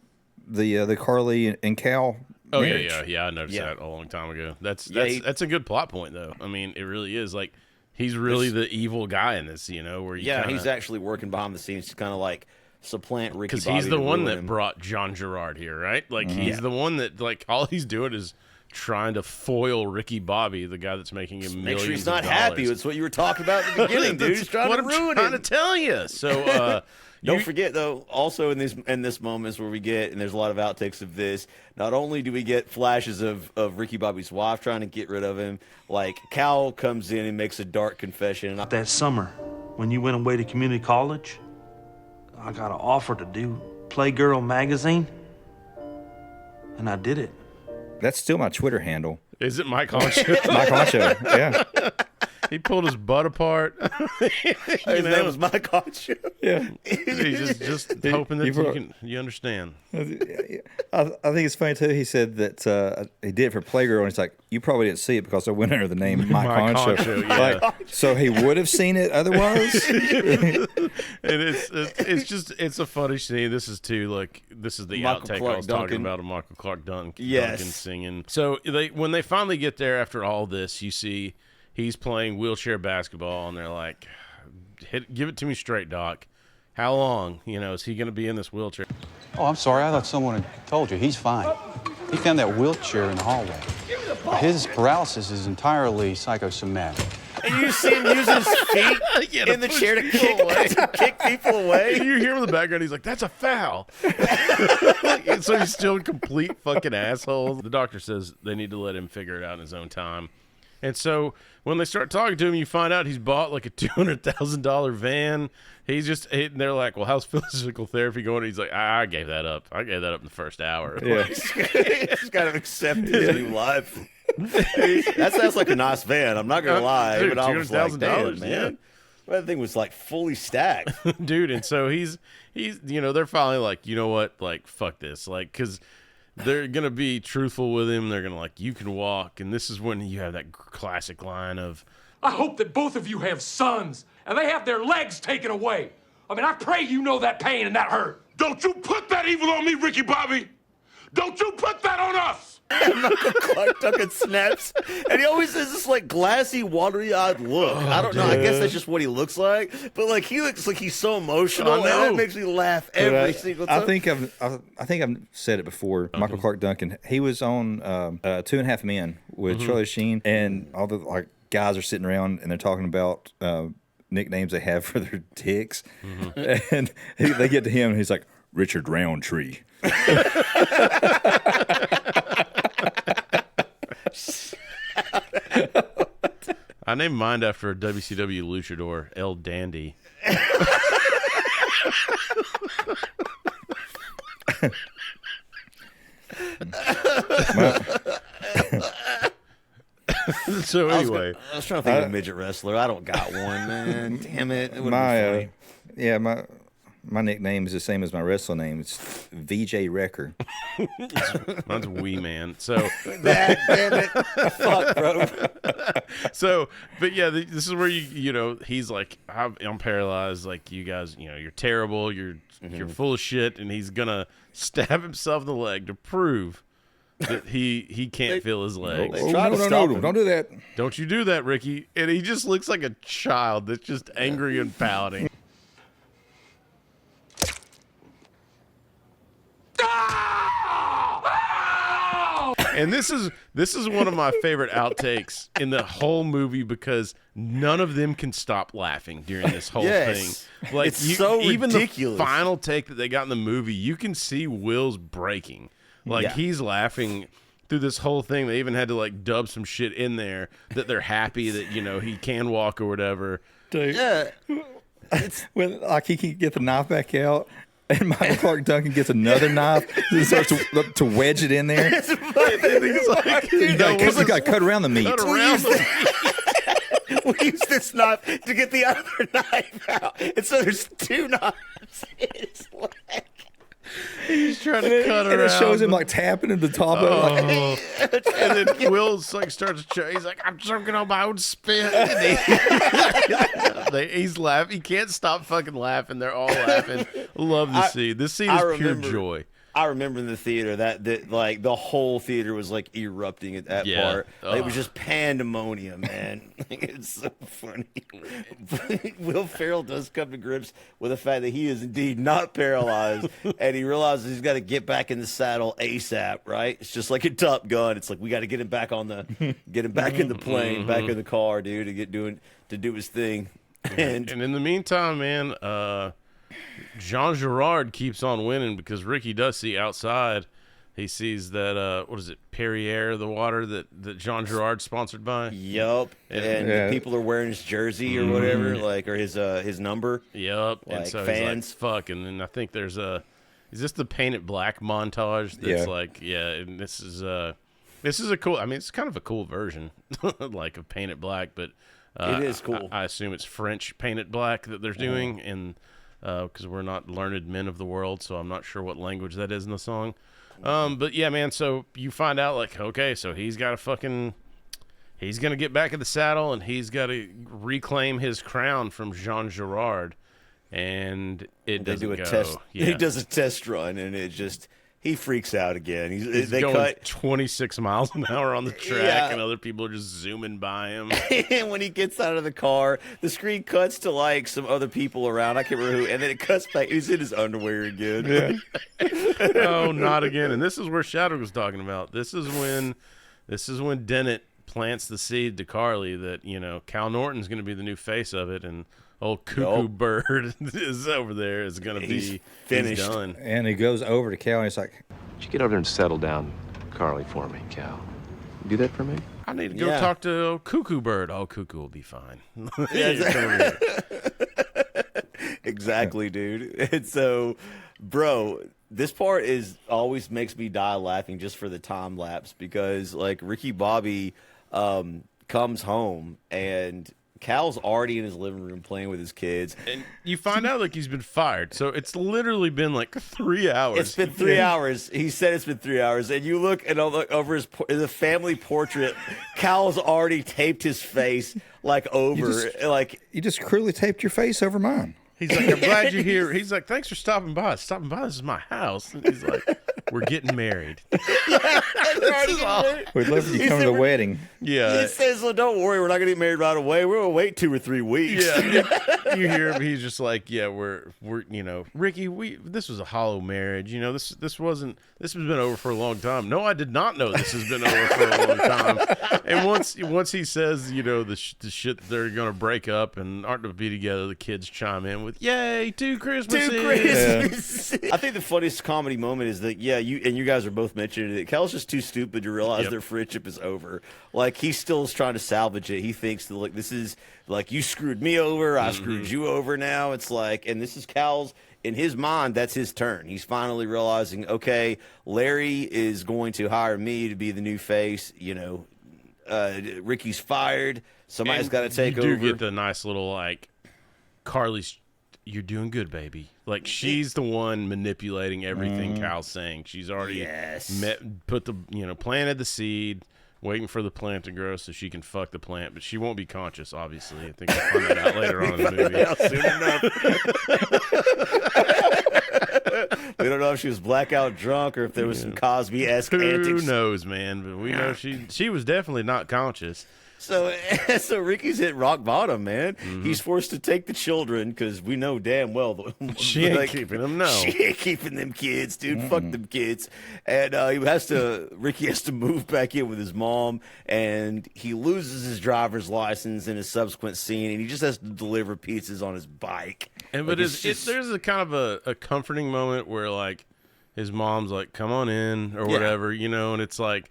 the Carly and Cal. Oh marriage. yeah. I noticed that a long time ago. That's a good plot point though. I mean, it really is. Like, he's really the evil guy in this. Where he's actually working behind the scenes to kind of like supplant Ricky Bobby. Because he's the one that brought John Gerard here, right? Like, he's the one that, like, all he's doing is trying to foil Ricky Bobby, the guy that's making him millions. Make sure he's of not dollars. happy. It's what you were talking about at the beginning, dude. He's trying what to I'm ruin trying it. to tell you. So don't forget, though, also in this moments where we get, and there's a lot of outtakes of this, not only do we get flashes of Ricky Bobby's wife trying to get rid of him, like Cal comes in and makes a dark confession. That summer, when you went away to community college, I got an offer to do Playgirl magazine, and I did it. That's still my Twitter handle. Is it Mike Honcho? Mike Honcho, yeah. He pulled his butt apart. His name was Mike Honcho. Yeah. He's just hoping that you understand. I think it's funny, too. He said that he did it for Playgirl, and he's like, you probably didn't see it because I went under the name Mike Honcho. Yeah. Like, so he would have seen it otherwise? And it's a funny scene. This is the Michael outtake Clarke I was talking Duncan. about of Michael Clarke Duncan Yes. singing. So when they finally get there after all this, you see he's playing wheelchair basketball, and they're like, give it to me straight, Doc. How long, is he going to be in this wheelchair? Oh, I'm sorry. I thought someone had told you. He's fine. He found that wheelchair in the hallway. His paralysis is entirely psychosomatic. And you see him use his feet in the chair to kick people away. And you hear him in the background, he's like, that's a foul. And so he's still a complete fucking asshole. The doctor says they need to let him figure it out in his own time. And so when they start talking to him, you find out he's bought like a $200,000 van. They're like, well, how's physical therapy going? He's like, I gave that up. I gave that up in the first hour. Yeah. He's got to accept his new life. That sounds like a nice van. I'm not going to lie. Dude, but I was like, damn, man. yeah. That thing was like fully stacked. Dude, and so he's they're finally like, you know what? Like, fuck this. Like, because they're going to be truthful with him. They're going to like, you can walk. And this is when you have that classic line of, I hope that both of you have sons and they have their legs taken away. I mean, I pray you know that pain and that hurt. Don't you put that evil on me, Ricky Bobby. Don't you put that on us. Michael Clarke Duncan snaps, and he always has this like glassy, watery-eyed look. I don't know. I guess that's just what he looks like. But like he looks like he's so emotional, and that makes me laugh every single time. I think I've said it before. Michael Clarke Duncan. He was on 2.5 Men with Charlie Sheen, and all the like guys are sitting around and they're talking about nicknames they have for their dicks, and they get to him, and he's like, Richard Roundtree. I named mine after a WCW luchador, El Dandy. So anyway, I was trying to think of a midget wrestler. I don't got one, man. Damn it! It would've been funny. My nickname is the same as my wrestling name. It's VJ Wrecker. Mine's Wee Man. So damn it, fuck, bro. So, but yeah, this is where he's like, I'm paralyzed. Like, you guys, you're terrible. You're full of shit, and he's gonna stab himself in the leg to prove that he can't feel his legs. No, don't do that. Don't you do that, Ricky? And he just looks like a child that's just angry and pouting. And this is one of my favorite outtakes in the whole movie because none of them can stop laughing during this whole thing. Like, it's so even ridiculous. The final take that they got in the movie, you can see Will's breaking. Like, he's laughing through this whole thing. They even had to like dub some shit in there that they're happy that he can walk or whatever. Dude. Yeah. When like he can get the knife back out. And Michael Clarke Duncan gets another knife and starts to wedge it in there. You got to cut around the meat. We use this knife to get the other knife out. And so there's two knives in his leg. He's trying to cut around. And it shows him like tapping at the top of it. And then Will's like starts to choke. He's like, I'm choking on my own spit. He's laughing. He can't stop fucking laughing. They're all laughing. Love the scene. This scene is pure joy. I remember in the theater that like the whole theater was like erupting at that part. Like, it was just pandemonium, man. Like, it's so funny. Will Ferrell does come to grips with the fact that he is indeed not paralyzed, and he realizes he's got to get back in the saddle ASAP. Right? It's just like a Top Gun. It's like we got to get him back in the plane, back in the car, dude, to do his thing. And in the meantime, man, Jean Girard keeps on winning because Ricky does see outside. He sees that what is it, Perrier, the water that Jean Girard's sponsored by. Yup. And people are wearing his jersey or whatever, like, or his number. Yup. Like, and so fans. he's like, fuck. And then I think there's is this the Paint It Black montage? That's like, and this is a cool. I mean, it's kind of a cool version, like, of Paint It Black, but it is cool. I assume it's French Paint It Black that they're doing, and because we're not learned men of the world, so I'm not sure what language that is in the song. But yeah, man, so you find out, like, okay, so he's got to he's going to get back in the saddle, and he's got to reclaim his crown from Jean Girard, and it doesn't go. Test. Yeah. He does a test run, and he freaks out again. He's going 26 miles an hour on the track, and other people are just zooming by him. And when he gets out of the car, the screen cuts to, like, some other people around. I can't remember who. And then it cuts back. He's in his underwear again. Yeah. Oh, not again. And this is where Shadow was talking about. This is when Dennett plants the seed to Carly that, Cal Norton's going to be the new face of it, and old Cuckoo Bird is over there. Is going to be finished. He's done. And he goes over to Cal, and he's like, Would you get over there and settle down Carly for me, Cal? Do that for me? I need to go talk to old Cuckoo Bird. Oh, Cuckoo will be fine. Exactly, dude. And so, bro, this part always makes me die laughing just for the time lapse, because, like, Ricky Bobby comes home and Cal's already in his living room playing with his kids. And you find out, like, he's been fired. So it's literally been, like, 3 hours. It's been 3 hours. He said it's been 3 hours. And you look over the family portrait, Cal's already taped his face, like, over. You just cruelly taped your face over mine. He's like, I'm glad you're here. He's like, thanks for stopping by. This is my house. And he's like, we're getting married. We'd love for you to come to the wedding. Yeah. He says, well, don't worry, we're not going to get married right away. We're going to wait 2 or 3 weeks. Yeah. You hear him. He's just like, yeah, we're Ricky, this was a hollow marriage. This has been over for a long time. No, I did not know this has been over for a long time. And once he says, the shit they're going to break up and aren't to be together, the kids chime in with, yay, 2 Christmases. Yeah. I think the funniest comedy moment is that, you guys are both mentioning it, Cal's just too stupid to realize their friendship is over. Like, he still is trying to salvage it. He thinks that, like, this is, like, you screwed me over, I screwed you over now. It's like, and this is Cal's, in his mind, that's his turn. He's finally realizing, okay, Larry is going to hire me to be the new face. Ricky's fired. Somebody's got to take over. You do get the nice little, like, Carly's, you're doing good, baby. Like, she's the one manipulating everything Cal's saying. She's already planted the seed, waiting for the plant to grow so she can fuck the plant, but she won't be conscious, obviously. I think we'll find that out later on in the movie. Soon enough. We don't know if she was blackout drunk or if there was some Cosby-esque antics. Who knows, man? But we know she was definitely not conscious. So Ricky's hit rock bottom, man. He's forced to take the children because we know damn well she ain't keeping them. No, she ain't keeping them kids, dude. Fuck them kids. And Ricky has to move back in with his mom, and he loses his driver's license in a subsequent scene, and he just has to deliver pizzas on his bike. And there's a kind of a comforting moment where, like, his mom's like, "Come on in" or whatever, and it's like,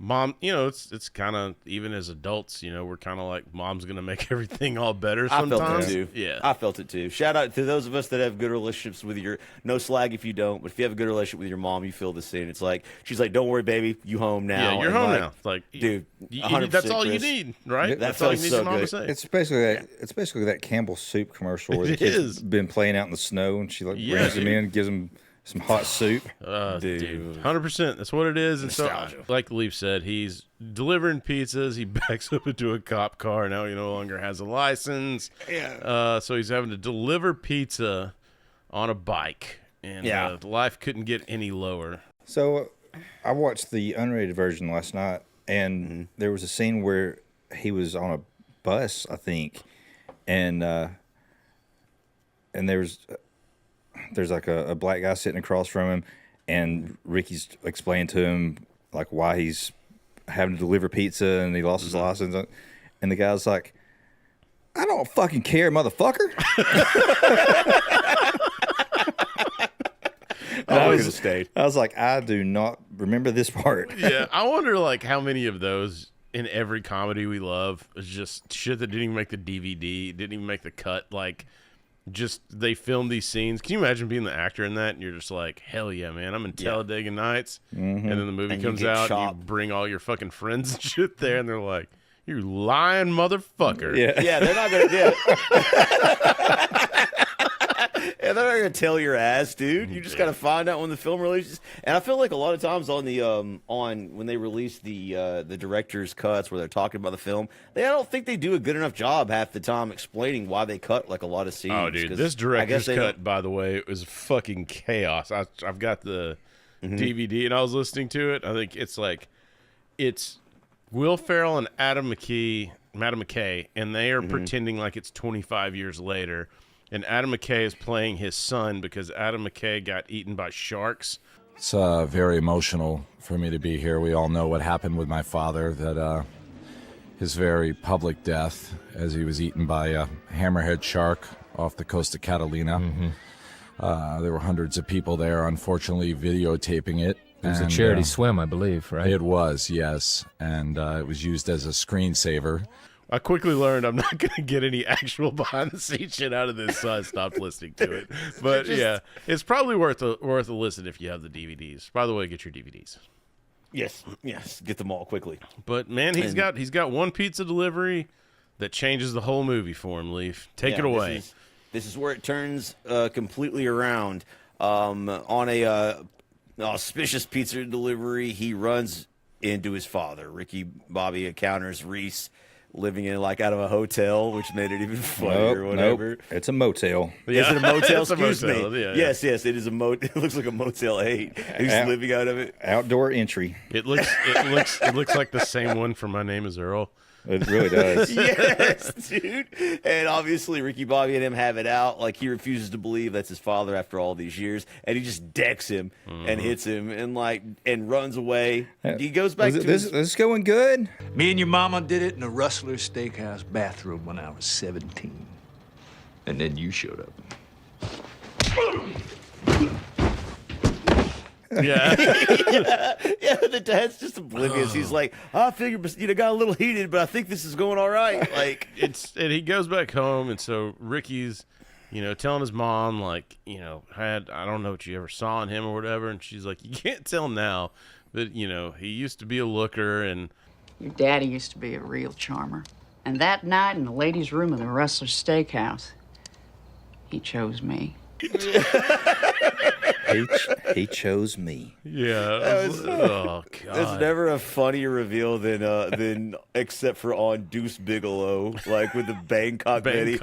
Mom, it's kind of, even as adults, we're kind of like, Mom's going to make everything all better sometimes. I felt it too. Yeah. I felt it too. Shout out to those of us that have good relationships with no slag if you don't, but if you have a good relationship with your mom, you feel the same. It's like, she's like, don't worry, baby, you home now. Yeah, you're home now. It's like, dude, that's all you need, right? That's all you need your mom to say. It's basically that Campbell's soup commercial where the kid's been playing out in the snow, and she brings him in, gives him some hot soup. Dude, 100%. That's what it is. And nostalgia. So, like Leaf said, he's delivering pizzas. He backs up into a cop car. Now he no longer has a license. Yeah. So he's having to deliver pizza on a bike. and life couldn't get any lower. So I watched the unrated version last night, and there was a scene where he was on a bus, I think, and there's like a black guy sitting across from him, and Ricky's explaining to him like why he's having to deliver pizza and he lost his license, and the guy's like, "I don't fucking care, motherfucker." I was like, I do not remember this part. Yeah, I wonder like how many of those in every comedy we love is just shit that didn't even make the DVD, didn't even make the cut. Like, just they filmed these scenes. Can you imagine being the actor in that? And you're just like, hell yeah, man, I'm in Talladega Nights. And then the movie comes out, and you bring all your fucking friends and shit there, and they're like, "You lying motherfucker." Yeah, they're not gonna. Yeah, they're not gonna tell your ass, dude. You just gotta find out when the film releases. And I feel like a lot of times on the when they release the director's cuts where they're talking about the film, I don't think they do a good enough job half the time explaining why they cut like a lot of scenes. Oh, dude, this director's cut, by the way, was fucking chaos. I've got the DVD and I was listening to it. I think it's Will Ferrell and Adam McKay, and they are pretending like it's 25 years later. And Adam McKay is playing his son because Adam McKay got eaten by sharks. It's very emotional for me to be here. We all know what happened with my father, that his very public death as he was eaten by a hammerhead shark off the coast of Catalina. There were hundreds of people there, unfortunately, videotaping it. It was a charity swim, I believe, right? It was, yes. And it was used as a screensaver. I quickly learned I'm not going to get any actual behind-the-scenes shit out of this, so I stopped listening to it. But yeah, it's probably worth a listen if you have the DVDs. By the way, get your DVDs. Yes, get them all quickly. But man, he's got one pizza delivery that changes the whole movie for him. Leaf, take it away. This is where it turns completely around. On a auspicious pizza delivery, he runs into his father. Ricky Bobby encounters Reese living in out of a hotel, which made it even funnier or whatever. Nope. It's a motel. Yeah. Is it a motel? It's a motel. Me. Yeah, yes, it is a motel. It looks like a Motel 8. He's living out of it. Outdoor entry. It looks like the same one from My Name Is Earl. It really does. Yes, dude. And obviously Ricky Bobby and him have it out. Like, he refuses to believe that's his father after all these years, and he just decks him and hits him and runs away. He goes back to this is going good. Me and your mama did it in a Rustler's Steakhouse bathroom when I was 17. And then you showed up. Yeah. The dad's just oblivious. He's like, I figured, got a little heated, but I think this is going all right. Like, and he goes back home, and so Ricky's, telling his mom, I don't know what you ever saw in him or whatever, and she's like, you can't tell now, but he used to be a looker, and your daddy used to be a real charmer. And that night in the ladies' room of the Rustler's Steakhouse, he chose me. He chose me. Yeah. Oh God. There's never a funnier reveal than except for on Deuce Bigelow, like with the Bangkok Betty.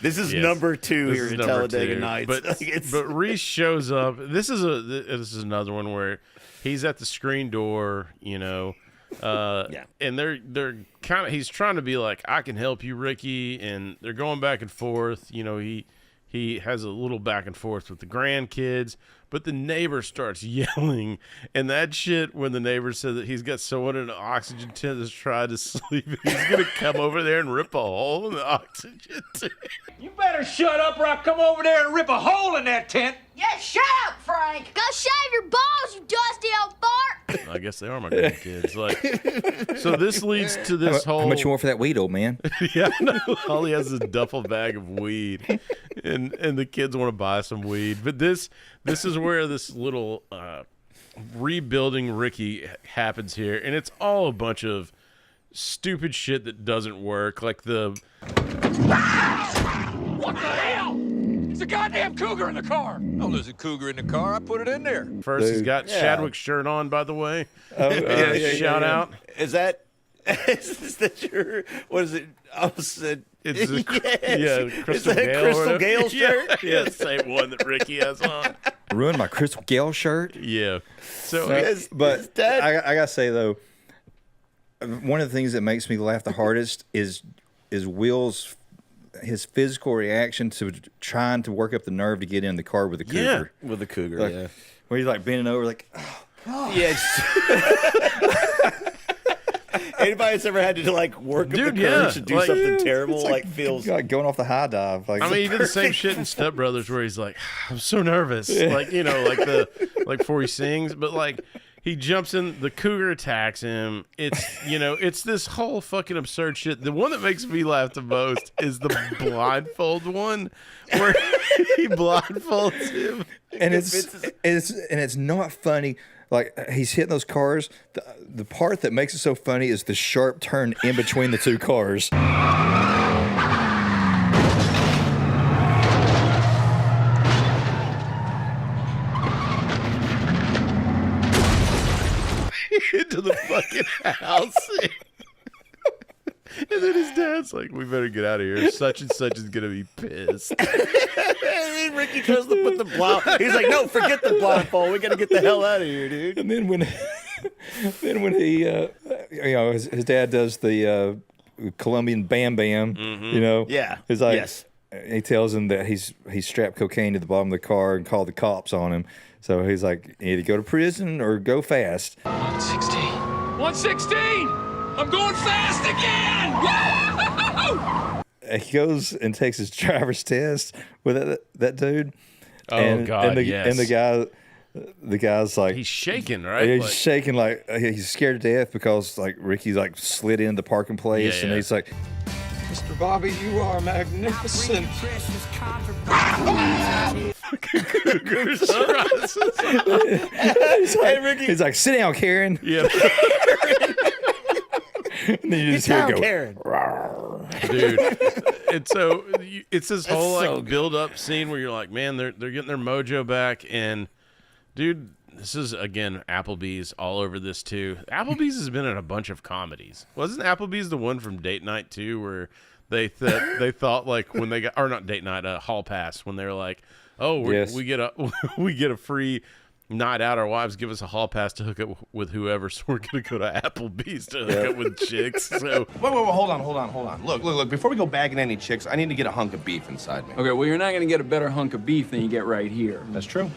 This is number 2 here in Talladega Nights. But Reese shows up. This is another one where he's at the screen door, and they're kind of, he's trying to be like, I can help you, Ricky, and they're going back and forth. He has a little back and forth with the grandkids, but the neighbor starts yelling, and that shit when the neighbor said that he's got someone in an oxygen tent that's trying to sleep, he's going to come over there and rip a hole in the oxygen tent. You better shut up or I'll come over there and rip a hole in that tent. Yeah, shut up, Frank. Go shave your balls, you dusty old fart. I guess they are my grandkids. So this leads to this whole... How much you want for that weed, old man? Yeah, no, all he has is a duffel bag of weed, and the kids want to buy some weed. But this is where this little rebuilding Ricky happens here, and it's all a bunch of stupid shit that doesn't work, like the... What the hell? It's a goddamn cougar in the car. Oh, there's a cougar in the car. I put it in there. First, he's got Chadwick's shirt on, by the way. Shout out. Is that your, what is it? I said It's a, Yes. Crystal Is that Gale. Crystal Gale shirt? Yeah, the same one that Ricky has on. Ruined my Crystal Gale shirt. Yeah. So, But I gotta say though, one of the things that makes me laugh the hardest is Will's his physical reaction to trying to work up the nerve to get in the car with the cougar. With the cougar, Like, where he's like bending over, like, oh god. Yeah. Anybody that's ever had to like work up the courage to do something terrible, like feels God, going off the high dive. Like, I mean, he did the same shit in Step Brothers where he's like, I'm so nervous. Like, you know, like before he sings, but like he jumps in, the cougar attacks him. It's, you know, it's this whole fucking absurd shit. The one that makes me laugh the most is the blindfold one where he blindfolds him. And it's not funny. Like, he's hitting those cars. The part that makes it so funny is the sharp turn in between the two cars. Into the fucking house. And then his dad's like, we better get out of here. Such and such is going to be pissed. And then Ricky tries to put the blind. He's like, no, forget the blindfold. We got to get the hell out of here, dude. And then when he, you know, his dad does the Colombian Bam Bam, you know. Yeah. He's like, Yes. He tells him that he's strapped cocaine to the bottom of the car and called the cops on him. So he's like, either go to prison or go fast. 116. 116! I'm going fast again! Woo! He goes and takes his driver's test with that dude. Oh, and, God, and the guy's like, he's shaking, right? He's Like- shaking like he's scared to death because like Ricky's like slid in the parking place, Yeah, and yeah. he's like, Mr. Bobby, you are magnificent. he's like, sit down, Karen. Yeah. And then you just hear it go, Dude. And so it's this whole like so good. build up scene where you're like, man, they're getting their mojo back. And dude, this is again Applebee's all over this too. Applebee's has been in a bunch of comedies. Wasn't Applebee's the one from Date Night too, where they thought like when they got, or not Date Night, Hall Pass, when they were like, oh, Yes. we get a free night out, our wives give us a hall pass to hook up with whoever, so we're gonna go to Applebee's to hook up with chicks. So Wait, hold on. Look. Before we go bagging any chicks, I need to get a hunk of beef inside me. Okay, well, you're not going to get a better hunk of beef than you get right here. That's true.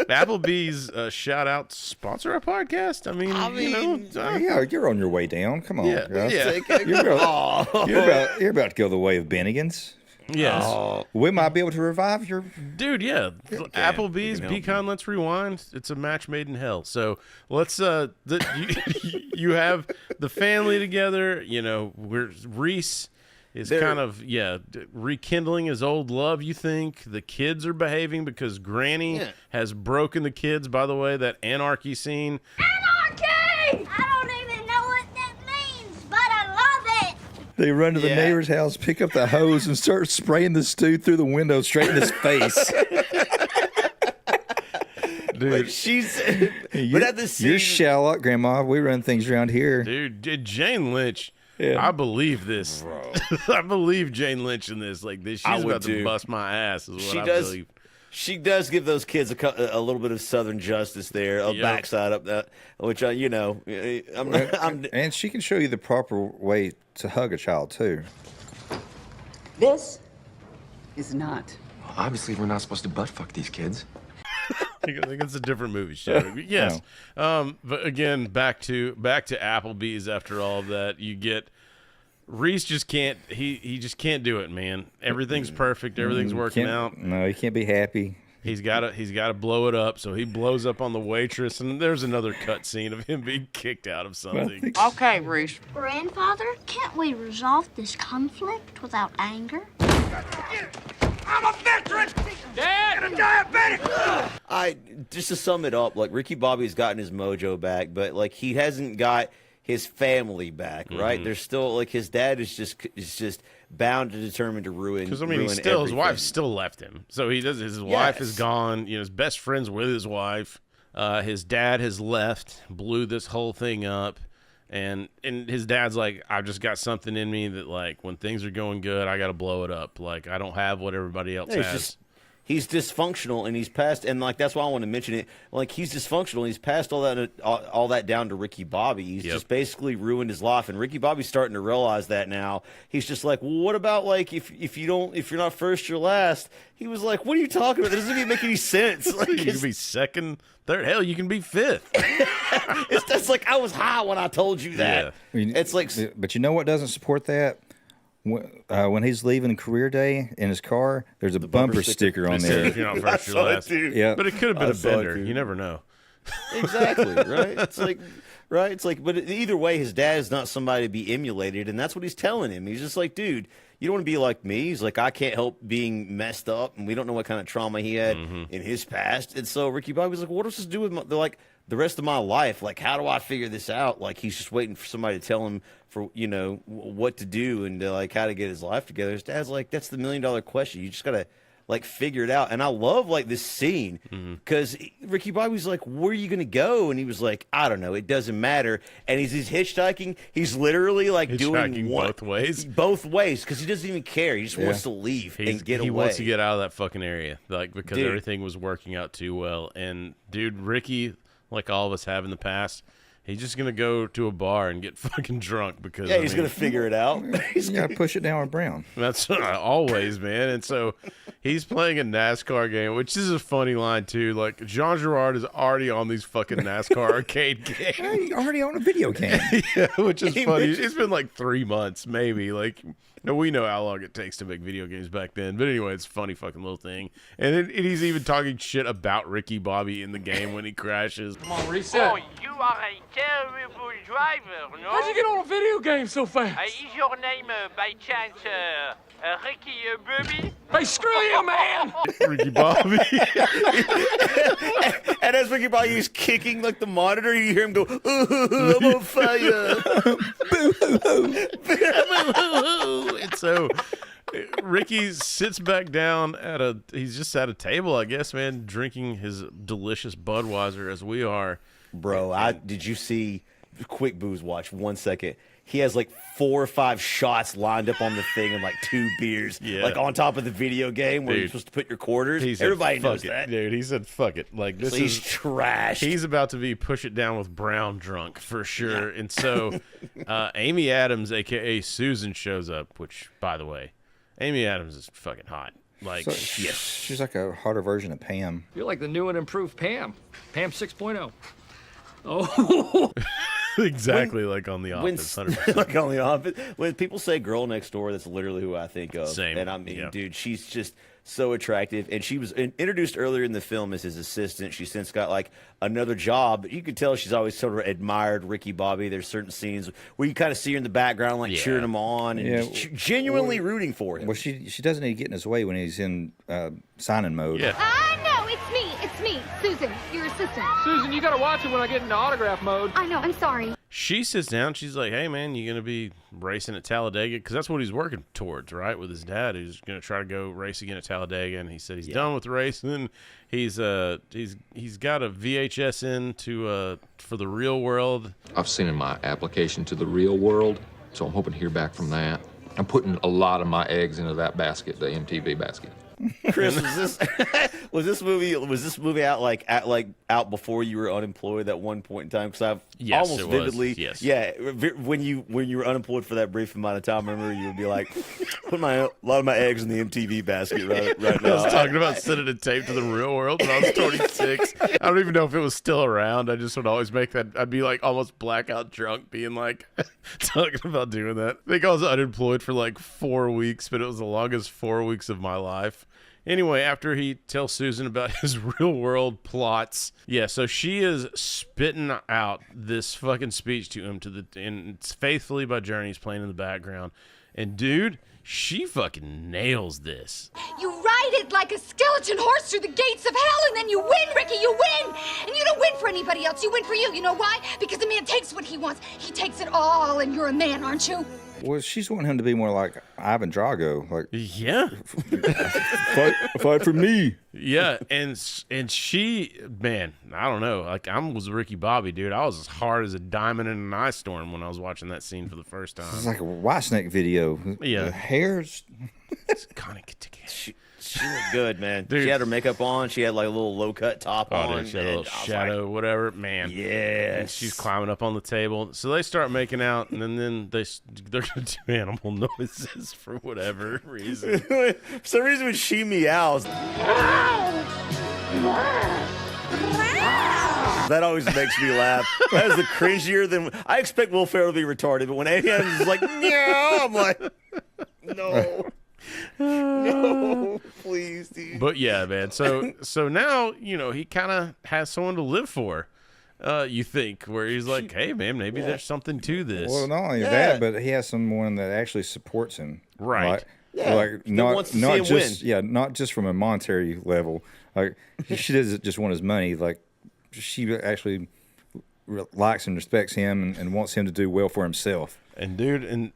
Applebee's shout out sponsor our podcast. I mean, you know, yeah, you're on your way down. Come on, Yeah, guys. yeah. You're about to go the way of Bennigan's. yes, We might be able to revive your. dude, yeah. Applebee's, Pecan, let's rewind. It's a match made in hell. So let's you have the family together. You know, where Reese is kind of rekindling his old love. You think the kids are behaving because Granny has broken the kids. By the way, that anarchy scene. Anarchy! I don't even know what that means, but I love it. They run to the neighbor's house, pick up the hose, and start spraying this dude through the window straight in his face. Dude, Like she's, but at the scene, You're shallow, Grandma. We run things around here. dude, Jane Lynch. Yeah. I believe this. I believe Jane Lynch in this. Like this, I she's would about to too. bust my ass. Is what She I does. believe. She does give those kids a little bit of Southern justice there, a Yep. backside up that, which you know, I'm And she can show you the proper way to hug a child too. This is not. Obviously, we're not supposed to butt fuck these kids. I think it's a different movie show. Yes. But again, back to Applebee's after all of that. You get Reese just can't he just can't do it, man. Everything's perfect, everything's working out. No, he can't be happy. He's gotta blow it up, so he blows up on the waitress, and there's another cut scene of him being kicked out of something. Okay, Reese. Grandfather, can't we resolve this conflict without anger? I'm a veteran! Dad! And a diabetic! Just to sum it up, like Ricky Bobby's gotten his mojo back, but like he hasn't got his family back, right? There's still like his dad is just bound and determined to ruin. Because I mean, his wife still left him, so he does. His wife is gone. You know, his best friend's with his wife. His dad has left, blew this whole thing up, And his dad's like, I've just got something in me that, like, when things are going good, I got to blow it up. Like, I don't have what everybody else has. He's dysfunctional, and he's passed, and like that's why I want to mention it. Like he's dysfunctional, he's passed all that down to Ricky Bobby. He's just basically ruined his life, and Ricky Bobby's starting to realize that now. He's just like, well, what about like if you're not first, you're last? He was like, what are you talking about? That doesn't even make any sense. Like, you can be second, third. Hell, you can be fifth. That's like I was high when I told you that. Yeah. It's like, but you know what doesn't support that? When he's leaving career day in his car, there's a bumper sticker on there. If you're not first, you're last. Yeah, but it could have been a bender. You never know. Exactly, right? It's like, right? It's like, but either way, his dad is not somebody to be emulated, and that's what he's telling him. He's just like, dude, you don't want to be like me. He's like, I can't help being messed up, and we don't know what kind of trauma he had in his past. And so Ricky Bobby's like, what does this do with the rest of my life? Like, how do I figure this out? Like, he's just waiting for somebody to tell him for, you know, what to do and like how to get his life together. His dad's like, that's the $1 million question. You just got to like figure it out. And I love like this scene because Ricky Bobby's like, where are you going to go? And he was like, I don't know. It doesn't matter. And he's hitchhiking. He's literally like doing both ways. Both ways because he doesn't even care. He just wants to leave and get away. He wants to get out of that fucking area, like because everything was working out too well. And dude, Ricky, like all of us have in the past, he's just going to go to a bar and get fucking drunk because he's going to figure it out. He's got to push it down with Brown. That's always, man. And so he's playing a NASCAR game, which is a funny line too. Like Jean Girard is already on these fucking NASCAR arcade games. He's already on a video game. Yeah, which is funny. It's been like 3 months, maybe. Like, we know how long it takes to make video games back then. But anyway, it's a funny fucking little thing. And he's even talking shit about Ricky Bobby in the game when he crashes. Come on, reset. Oh, you are a terrible driver, no? How'd you get on a video game so fast? Is your name, by chance, Ricky Bobby? Hey, screw you, man! Ricky Bobby. and as Ricky Bobby is kicking like the monitor, you hear him go, ooh, I'm on fire. And so Ricky sits back down he's just at a table, I guess, man, drinking his delicious Budweiser as we are. Bro, did you see Quick Booze watch 1 second? He has like 4 or 5 shots lined up on the thing and like 2 beers, like on top of the video game where you're supposed to put your quarters. Everybody knows that. Dude, he said, fuck it. Like, this he's trashed. He's about to be push it down with Brown drunk for sure. Yeah. And so Amy Adams, a.k.a. Susan, shows up, which, by the way, Amy Adams is fucking hot. Like, yes. She's like a hotter version of Pam. You're like the new and improved Pam. Pam 6.0. Oh. Exactly, like on The Office. Like on The Office. When people say Girl Next Door, that's literally who I think of. Same. And I mean, dude, she's just so attractive. And she was introduced earlier in the film as his assistant. She's since got like another job. But you could tell she's always sort of admired Ricky Bobby. There's certain scenes where you kind of see her in the background, like cheering him on and genuinely rooting for him. Well, she doesn't need to get in his way when he's in signing mode. Yeah. No, it's me, Susan, your assistant. Susan, you gotta watch it when I get into autograph mode. I know, I'm sorry. She sits down. She's like, hey, man, you going to be racing at Talladega? Because that's what he's working towards, right, with his dad. He's going to try to go race again at Talladega. And he said he's done with racing. He's got a VHS in for the real world. I've sent in my application to the real world, so I'm hoping to hear back from that. I'm putting a lot of my eggs into that basket, the MTV basket. Chris, was this movie out before you were unemployed at one point in time? Because I've almost vividly, when you were unemployed for that brief amount of time, I remember you would be like, put a lot of my eggs in the MTV basket right now. I was talking about sending a tape to the real world when I was 26. I don't even know if it was still around. I just would always make that. I'd be like almost blackout drunk, being like talking about doing that. I think I was unemployed for like 4 weeks, but it was the longest 4 weeks of my life. Anyway, after he tells Susan about his real world plots, so she is spitting out this fucking speech to him and it's Faithfully by Journey's playing in the background. And dude, she fucking nails this. You ride it like a skeleton horse through the gates of hell, and then you win, Ricky, you win! And you don't win for anybody else, you win for you. You know why? Because the man takes what he wants. He takes it all, and you're a man, aren't you? Well, she's wanting him to be more like Ivan Drago. Like, yeah, fight for me. Yeah, and she, man, I don't know. Like, I was Ricky Bobby, dude. I was as hard as a diamond in an ice storm when I was watching that scene for the first time. It's like a Whitesnake video. Yeah, the hair's kind of get together. She looked good, man. Dude. She had her makeup on. She had like a little low cut top on. Dude, she had a little shadow, whatever. Man, yeah. And she's climbing up on the table. So they start making out, and then they're gonna do animal noises for whatever reason. For some reason, when she meows, that always makes me laugh. That is the cringier than I expect Will Ferrell to be retarded, but when Ant-Man is like meow, I'm like, no. No, please, dude. But yeah, man. So now, you know, he kind of has someone to live for. You think, where he's like, hey, man, maybe there's something to this. Well, not only that, but he has someone that actually supports him. Right. Like, Yeah. like He not wants to see him just win. not just from a monetary level. Like she doesn't just want his money. Like she actually likes and respects him and wants him to do well for himself. And dude, and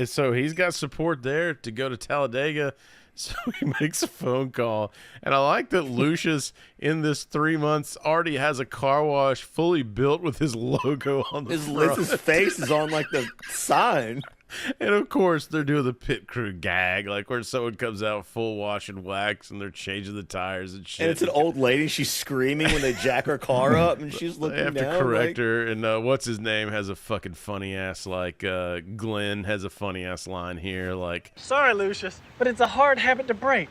so he's got support there to go to Talladega. So he makes a phone call, and I like that Lucius in this 3 months already has a car wash fully built with his logo on the front. His face is on like the sign. And of course, they're doing the pit crew gag, like where someone comes out full wash and wax, and they're changing the tires and shit. And it's an old lady. She's screaming when they jack her car up, and she's looking down. They have to correct her. And what's his name has a fucking funny ass, like Glenn has a funny ass line here, like, sorry, Lucius, but it's a hard habit to break,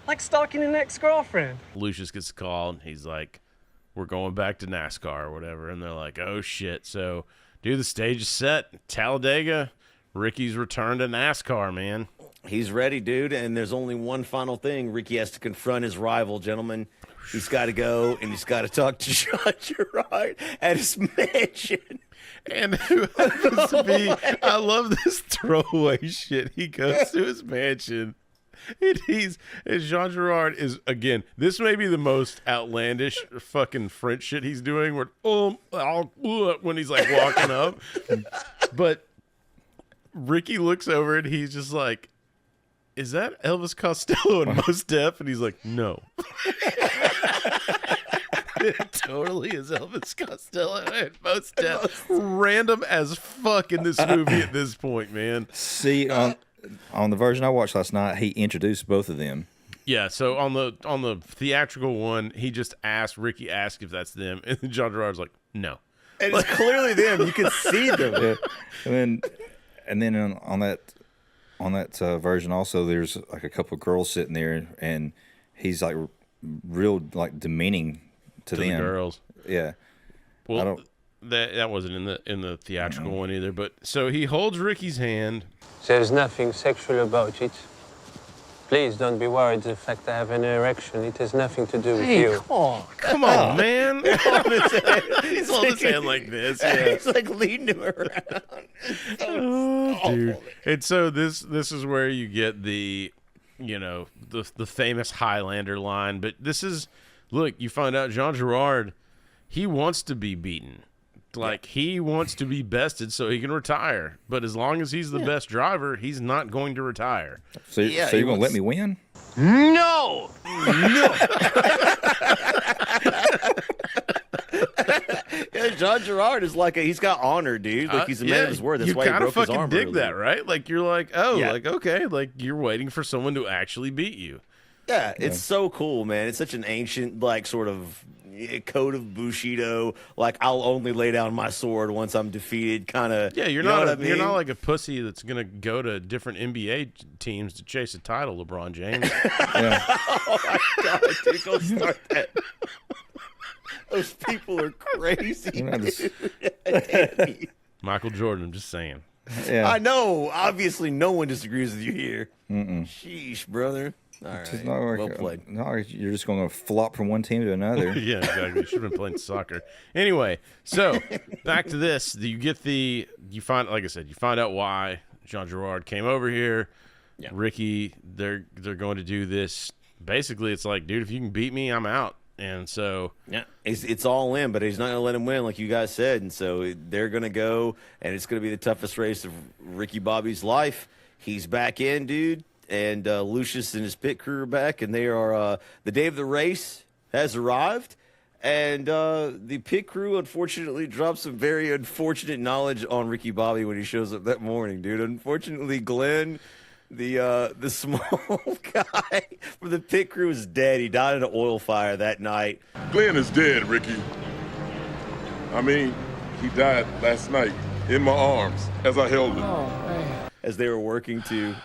like stalking an ex-girlfriend. Lucius gets a call, and he's like, we're going back to NASCAR or whatever. And they're like, oh shit. So, dude, the stage is set. Talladega. Ricky's return to NASCAR, man. He's ready, dude, and there's only one final thing. Ricky has to confront his rival, gentlemen. He's got to go, and he's got to talk to John Gerard at his mansion. And who happens to be, I love this throwaway shit. He goes to his mansion, and Jean Girard is, again, this may be the most outlandish fucking French shit he's doing, where, when he's like walking up. But Ricky looks over and he's just like, is that Elvis Costello and Mos Def? And he's like, no. It totally is Elvis Costello and Mos Def. Random as fuck in this movie at this point, man. See, on the version I watched last night, he introduced both of them. Yeah, so on the theatrical one, he just Ricky asked if that's them, and then John Gerard's like, no. And it's clearly them. You can see them. Yeah. And then on that version also, there's like a couple of girls sitting there, and he's like real like demeaning to them. The girls. Yeah. Well, that wasn't in the theatrical one either. But so he holds Ricky's hand. There's nothing sexual about it. Please don't be worried. The fact I have an erection, it has nothing to do with you. Come on, man. He's holding his hand like this. Yeah. He's like leading him around. Dude. And so this is where you get the, you know, the famous Highlander line. But this is, look, you find out Jean Girard, he wants to be beaten. Like, he wants to be bested so he can retire. But as long as he's the best driver, he's not going to retire. So you're going to let me win? No! Yeah, Jean Girard is like he's got honor, dude. Like, he's a man of his word. That's why he broke his arm. You kind of fucking dig that, right? Like, you're like, like, okay, like, you're waiting for someone to actually beat you. Yeah, it's so cool, man. It's such an ancient, like, sort of code of Bushido. Like, I'll only lay down my sword once I'm defeated, kind of. Yeah, you're not like a pussy that's gonna go to different NBA teams to chase a title, LeBron James. Oh my God, dude, don't start that. Those people are crazy. Michael Jordan, I'm just saying. Yeah. I know. Obviously, no one disagrees with you here. Sheesh, brother. All right. Well played. No, you're just going to flop from one team to another. Yeah, exactly. You should have been playing soccer. Anyway, so back to this. You find out why Jean Girard came over here. Yeah. Ricky, they're going to do this. Basically, it's like, dude, if you can beat me, I'm out. And so yeah, it's all in, but he's not going to let him win, like you guys said. And so they're going to go, and it's going to be the toughest race of Ricky Bobby's life. He's back in, dude, and Lucius and his pit crew are back, and they are the day of the race has arrived. And the pit crew, unfortunately, dropped some very unfortunate knowledge on Ricky Bobby when he shows up that morning, dude. Unfortunately, Glenn, the small guy from the pit crew, is dead. He died in an oil fire that night. Glenn is dead, Ricky. I mean, he died last night in my arms as I held him. Oh, man. As they were working to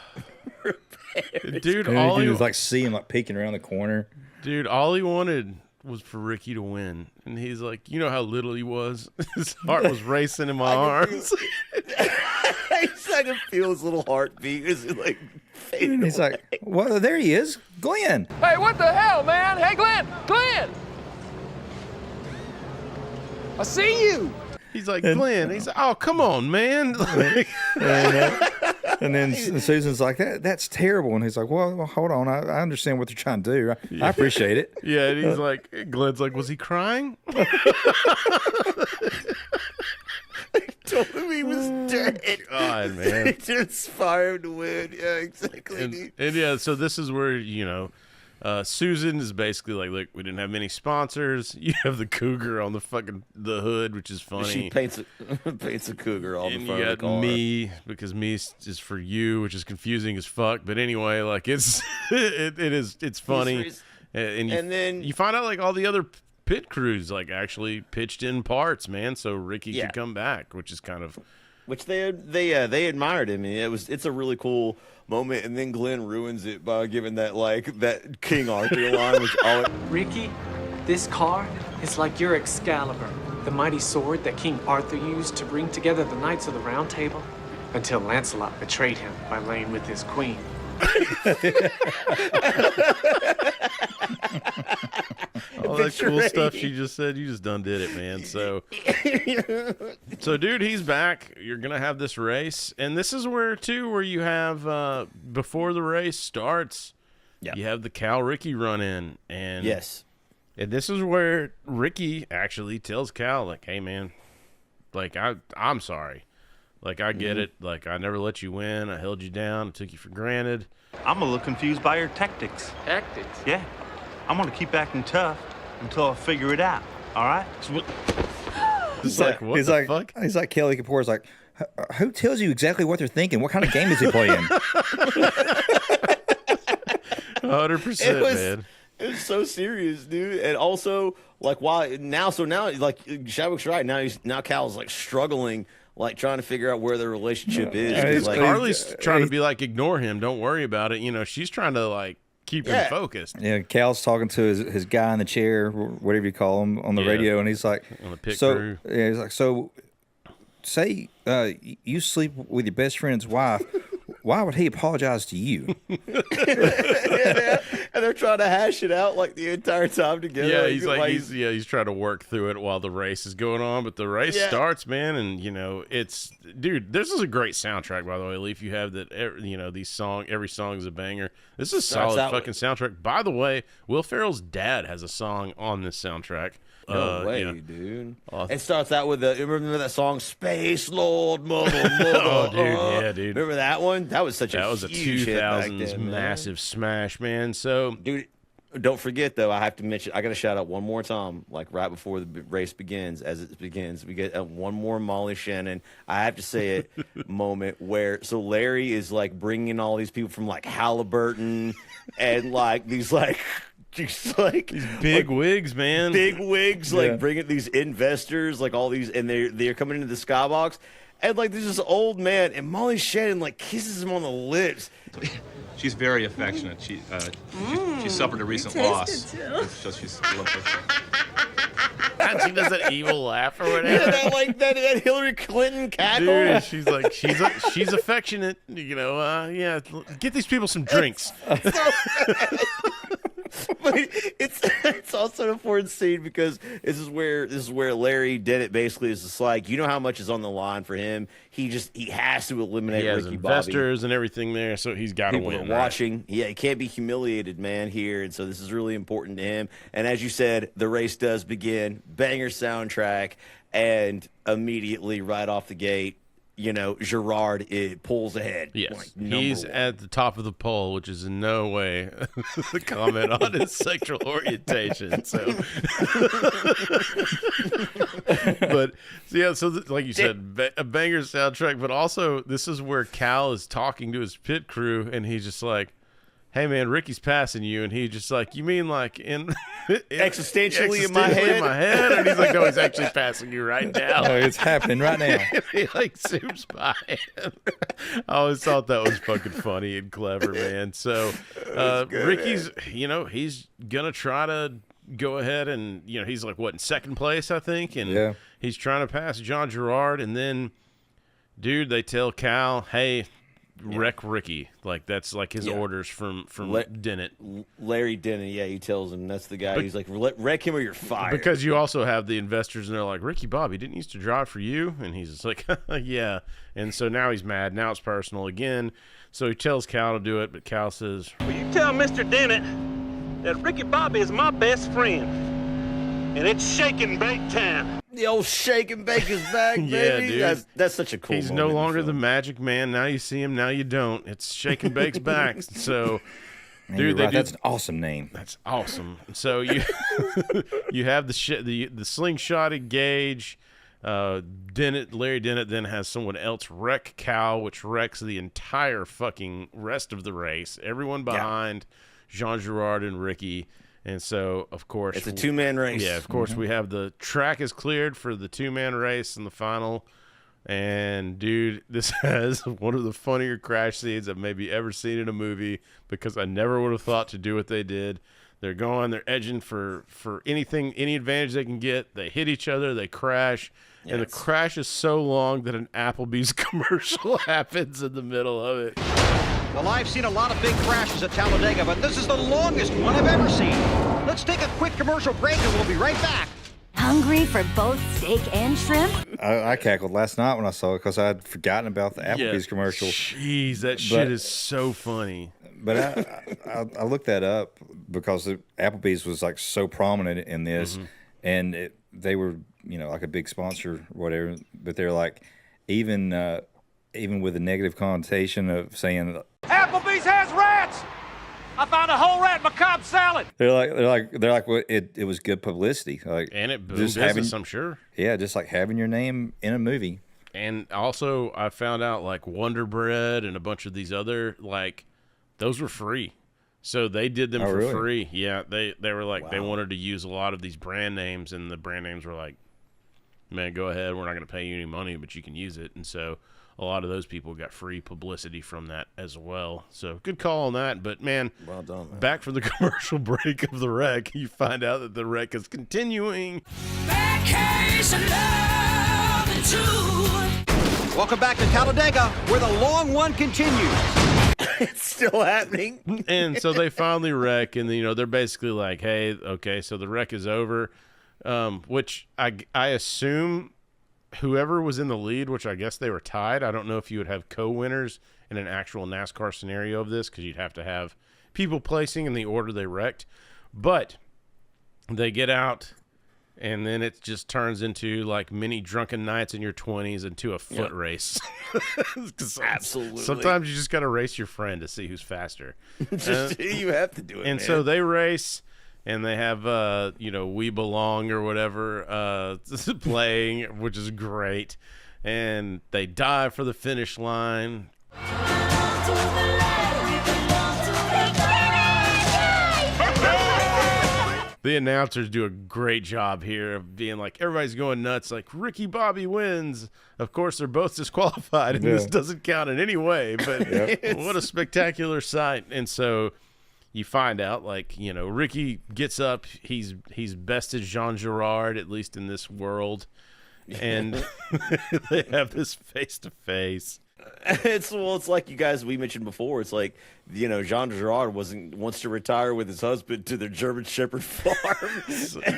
repair. Dude, all he was like seeing like peeking around the corner. Dude, all he wanted was for Ricky to win, and he's like, you know how little he was. His heart was racing in my arms. I can feel his little heartbeat. It's like fading He's away. like, well, there he is, Glenn. Hey, what the hell, man? Hey, Glenn! Glenn! I see you! He's like, Glenn. He's like, oh, come on, man. And then Susan's like, that's terrible. And he's like, well hold on. I understand what they're trying to do. I appreciate it. Yeah, and he's like, Glenn's like, was he crying? Told him he was dead. God, man. He just fired to win. Yeah, exactly. And yeah, so this is where, Susan is basically like, look, we didn't have many sponsors. You have the cougar on the hood, which is funny. She paints a cougar on the front of the car. And you got me, because me is for you, which is confusing as fuck. But anyway, like it's it's funny. And then you find out like all the other pit crews like actually pitched in parts, man, so Ricky could come back, which is kind of they admired him, and it's a really cool moment. And then Glenn ruins it by giving that King Arthur line, which Ricky, this car is like your Excalibur, the mighty sword that King Arthur used to bring together the Knights of the Round Table until Lancelot betrayed him by laying with his queen. all that cool stuff she just said, you just done did it, man. So dude, he's back. You're gonna have this race, and this is where you have before the race starts, you have the Cal Ricky run in, and and this is where Ricky actually tells Cal, like, hey man, like I'm sorry, like I get it, like I never let you win, I held you down, I took you for granted. I'm a little confused by your tactics. Tactics? Yeah. I'm going to keep acting tough until I figure it out. All right? He's like, what the fuck? He's like Kelly Kapoor's like, who tells you exactly what they're thinking? What kind of game is he playing? 100%, man. It was so serious, dude. And also, like, now like Chadwick's right. Now Cal's like struggling, like trying to figure out where their relationship is. Like, Carly's trying to be like, ignore him, don't worry about it. She's trying to like keep him focused. Yeah, Cal's talking to his guy in the chair, whatever you call him, on the radio, and he's like, on the pit crew. Yeah, he's like, so say you sleep with your best friend's wife. Why would he apologize to you? And they're trying to hash it out like the entire time together. Yeah, he's trying to work through it while the race is going on. But the race starts, man, and it's this is a great soundtrack, by the way, Leaf. You have that, every song is a banger. This is a solid fucking soundtrack. By the way, Will Ferrell's dad has a song on this soundtrack. No way, dude. It starts out with remember that song, Space Lord Mother. Oh, dude, yeah, dude. Remember that one? That was a 2000s massive smash, man. So, dude, don't forget though. I have to mention. I got to shout out one more time, like right before the race begins. As it begins, we get one more Molly Shannon. I have to say it moment where Larry is like bringing all these people from like Halliburton and like these like. Just like these big wigs, man. Big wigs, like bringing these investors, like all these, and they're coming into the skybox, and like there's this old man, and Molly Shannon like kisses him on the lips. She's very affectionate. She suffered a recent loss, so she's lovely. And she does that evil laugh or whatever. Yeah, that Hillary Clinton cackle. Dude, she's like she's affectionate. Get these people some drinks. But it's also an important scene because this is where Larry Dennett basically is just like, you know how much is on the line for him. He has to eliminate He has Ricky investors Bobby. and everything there, so he's got to People win. are watching. Yeah, he can't be humiliated, man, here. And so this is really important to him. And as you said, the race does begin. Banger soundtrack. And immediately right off the gate, Gerard pulls ahead. Yes, like, he's at the top of the pole, which is in no way a comment on his sexual orientation. So, but like you said, a banger soundtrack. But also, this is where Cal is talking to his pit crew, and he's just like, "Hey man, Ricky's passing you," and he's just like, "You mean like in existentially in my head?" And he's like, "No, he's actually passing you right now. Oh, it's happening right now." He like zooms by him. I always thought that was fucking funny and clever, man. So Ricky's, he's gonna try to go ahead and he's like in second place, I think, and he's trying to pass John Gerard, and then, dude, they tell Cal, "Hey, wreck Ricky." Like that's like his orders from Dennett. Larry Dennett, he tells him that's the guy. He's like, wreck him or you're fired. Because you also have the investors, and they're like, "Ricky Bobby didn't used to drive for you," and he's just like, "Yeah." And so now he's mad. Now it's personal again. So he tells Cal to do it, but Cal says, "Will you tell Mr. Dennett that Ricky Bobby is my best friend, and it's shake and bake time." The old shake and bake is back, baby. Yeah, dude. That's such a cool He's moment no longer the magic man. Now you see him, now you don't. It's Shake and Bake's back. So, Man, dude, that's an awesome name. That's awesome. So you you have the slingshot engage. Larry Dennett then has someone else wreck Cal, which wrecks the entire fucking rest of the race. Everyone behind Jean Girard and Ricky. And so, of course, it's a two-man race. Yeah, of course, we have the track is cleared for the two-man race in the final. And, dude, this has one of the funnier crash scenes I've maybe ever seen in a movie because I never would have thought to do what they did. They're edging for anything, any advantage they can get. They hit each other, they crash. Yes. And the crash is so long that an Applebee's commercial happens in the middle of it. Well, I've seen a lot of big crashes at Talladega, but this is the longest one I've ever seen. Let's take a quick commercial break and we'll be right back. Hungry for both steak and shrimp? I cackled last night when I saw it because I had forgotten about the Applebee's commercial. Jeez, that shit is so funny. But I looked that up because Applebee's was like so prominent in this, and they were like a big sponsor or whatever. But they're like even with a negative connotation of saying Applebee's has rats. I found a whole rat in my Cobb salad. They're like well, it was good publicity, like, and it boomed business, I'm sure. Yeah, just like having your name in a movie. And also, I found out like Wonder Bread and a bunch of these other those were free, so they did them for free. Yeah, they were like they wanted to use a lot of these brand names, and the brand names were like, "Man, go ahead. We're not going to pay you any money, but you can use it." And so a lot of those people got free publicity from that as well. So good call on that. But, man, well done, man. Back from the commercial break of the wreck, you find out that the wreck is continuing. Welcome back to Talladega, where the long one continues. It's still happening. And so they finally wreck, and, they're basically like, hey, okay, so the wreck is over, which I assume whoever was in the lead, which I guess they were tied. I don't know if you would have co-winners in an actual NASCAR scenario of this because you'd have to have people placing in the order they wrecked. But they get out, and then it just turns into like mini drunken nights in your 20s into a foot race. Absolutely. Sometimes you just got to race your friend to see who's faster. You have to do it, and man. So they race. And they have, We Belong or whatever playing, which is great. And they dive for the finish line. The announcers do a great job here of being like, everybody's going nuts, like, Ricky Bobby wins. Of course, they're both disqualified, and this doesn't count in any way. But what a spectacular sight. And so you find out, Ricky gets up. He's bested Jean Girard, at least in this world. And they have this face-to-face. It's like we mentioned before. It's like, Jean Girard wants to retire with his husband to their German Shepherd farm,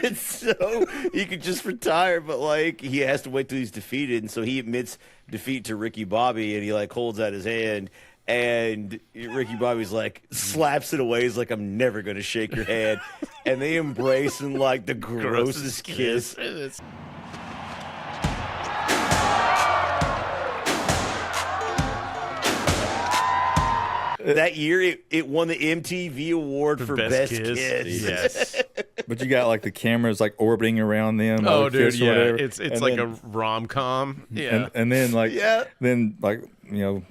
and so he could just retire, but like he has to wait till he's defeated, and so he admits defeat to Ricky Bobby, and he like holds out his hand, and Ricky Bobby's like slaps it away. He's like, "I'm never gonna shake your hand," and they embrace in like the grossest kiss. That year, it won the MTV award for Best Kiss. Yes. But you got like the cameras like orbiting around them. Oh, dude, yeah. Whatever. It's like a rom-com. Yeah. And then like,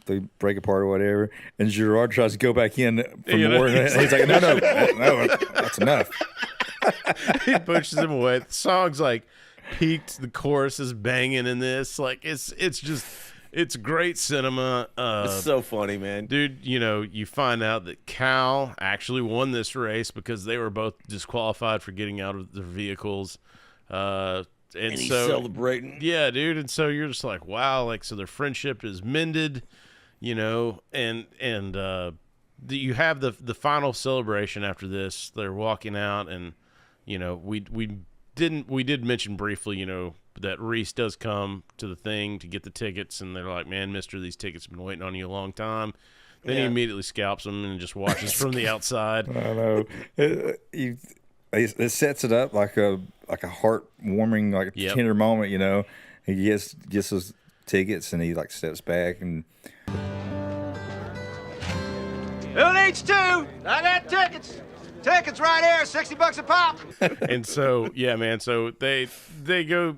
they break apart or whatever. And Girard tries to go back in for more. And he's like, no, that's enough. He pushes him away. The song's like peaked. The chorus is banging in this. Like, it's great cinema. It's so funny, man. Dude, you find out that Cal actually won this race because they were both disqualified for getting out of their vehicles. And he's so celebrating. Yeah, dude. And so you're just like, wow, like, so their friendship is mended, and you have the final celebration after this. They're walking out, and, we did mention briefly, that Reese does come to the thing to get the tickets, and they're like, man, mister, these tickets have been waiting on you a long time. Then he immediately scalps them and just watches from the outside. I know. It sets it up like a heart-warming, like tender moment, He gets those tickets, and he like steps back and... Who needs two? I got tickets. Tickets right here, $60 a pop. And so, yeah, man. So they go.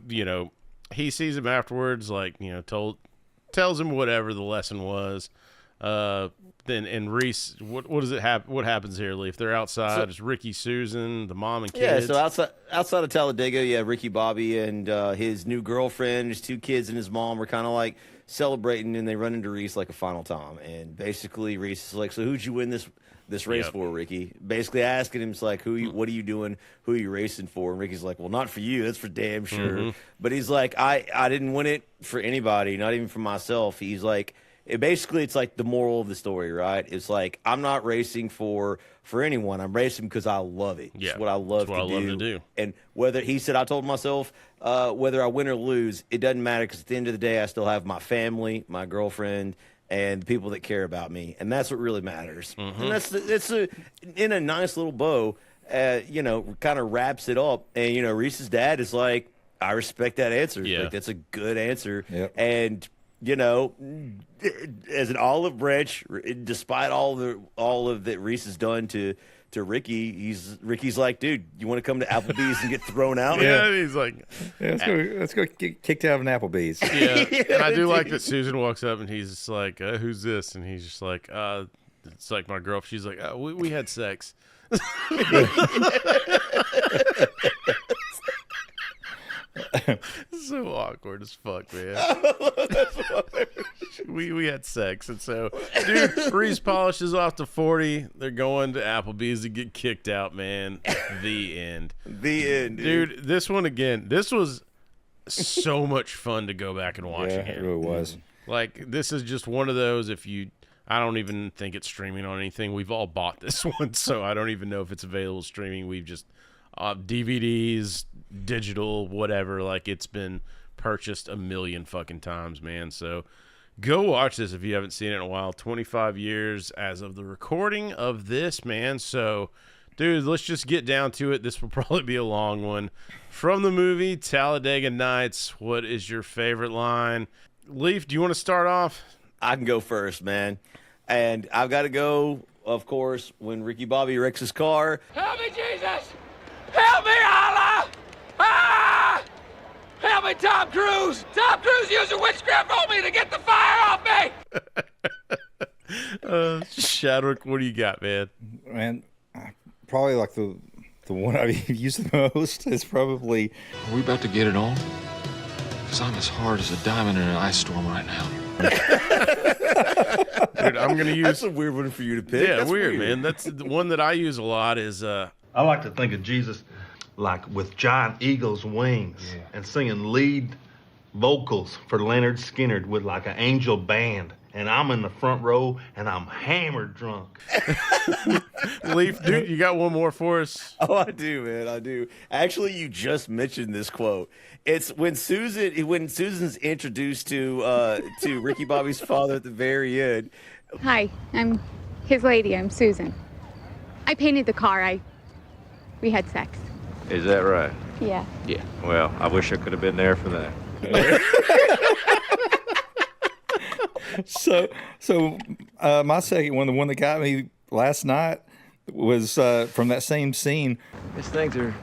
He sees him afterwards. Like, tells him whatever the lesson was. Then and Reese, what does it happen? What happens here, Leaf? They're outside. It's Ricky, Susan, the mom and kids. Yeah. So outside of Talladega, Ricky Bobby and his new girlfriend, his two kids, and his mom are kind of like celebrating, and they run into Reese like a final time. And basically, Reese is like, "So who'd you win this race for, Ricky?" Basically asking him, it's like, what are you doing? Who are you racing for? And Ricky's like, well, not for you. That's for damn sure. Mm-hmm. But he's like, I didn't win it for anybody, not even for myself. He's like, it's like the moral of the story, right? It's like, I'm not racing for anyone. I'm racing because I love it. Yeah. It's what I love to do. And I told myself, whether I win or lose, it doesn't matter, because at the end of the day, I still have my family, my girlfriend, and the people that care about me, and that's what really matters. Mm-hmm. And it's in a nice little bow, kind of wraps it up. And Reese's dad is like, I respect that answer. Yeah. Like, that's a good answer. Yep. And as an olive branch, despite all of that Reese has done to Ricky, Ricky's like, dude, you want to come to Applebee's and get thrown out? Yeah, he's like, let's go get kicked out of an Applebee's. Yeah, and I do like that Susan walks up and he's just like, who's this? And he's just like, it's like my girlfriend. She's like, we had sex. So awkward as fuck, man. We had sex, and so, dude, Reese polishes off to 40. They're going to Applebee's to get kicked out, man. The end. The end, dude. This one again. This was so much fun to go back and watch again. It really was. Like, this is just one of those. I don't even think it's streaming on anything. We've all bought this one, so I don't even know if it's available streaming. We've just DVDs, digital, whatever. Like, it's been purchased a million fucking times, man. So go watch this if you haven't seen it in a while. 25 years as of the recording of this, man. So, dude, let's just get down to it. This will probably be a long one. From the movie Talladega Nights, what is your favorite line? Leaf, do you want to start off? I can go first, man. And I've got to go, of course, when Ricky Bobby wrecks his car. Help me, Jesus! Help me, Allah! Ah! Help me, Tom Cruise! Tom Cruise using witchcraft on me to get the fire off me! Shadwick, what do you got, man? Man, probably like the one I've used the most is probably... Are we about to get it on? Because I'm as hard as a diamond in an ice storm right now. Dude, I'm going to use... That's a weird one for you to pick. Yeah, That's weird, man. That's the one that I use a lot is... I like to think of Jesus like with giant eagle's wings and singing lead vocals for Leonard Skinner with like an angel band. and I'm in the front row, and I'm hammered drunk. Leaf, dude, you got one more for us? Oh, I do, man. I do. Actually, you just mentioned this quote. It's when Susan's introduced to Ricky Bobby's father at the very end. Hi, I'm his lady. I'm Susan. I painted the car. We had sex. Is that right? Yeah. Yeah. Well, I wish I could have been there for that. So my second one, the one that got me last night, was from that same scene. These things are...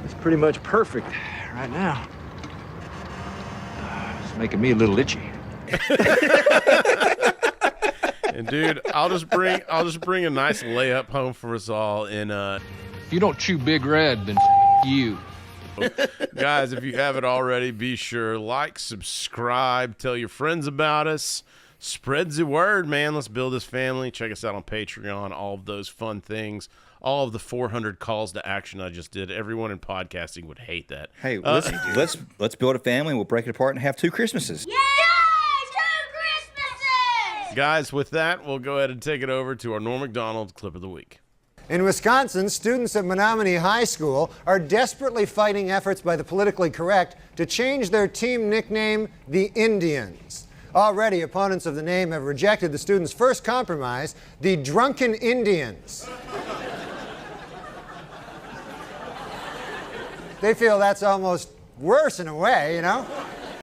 It's pretty much perfect right now. It's making me a little itchy. And dude, I'll just bring a nice layup home for us all. And if you don't chew Big Red, then you. Guys, if you haven't already, be sure like, subscribe, tell your friends about us, spread the word, man. Let's build this family. Check us out on Patreon. All of those fun things. All of the 400 calls to action I just did. Everyone in podcasting would hate that. Hey, let's build a family. We'll break it apart and have 2 Christmases. Yay! 2 Christmases! Guys, with that, we'll go ahead and take it over to our Norm Macdonald clip of the week. In Wisconsin, students at Menominee High School are desperately fighting efforts by the politically correct to change their team nickname, the Indians. Already, opponents of the name have rejected the students' first compromise, the Drunken Indians. They feel that's almost worse in a way, you know?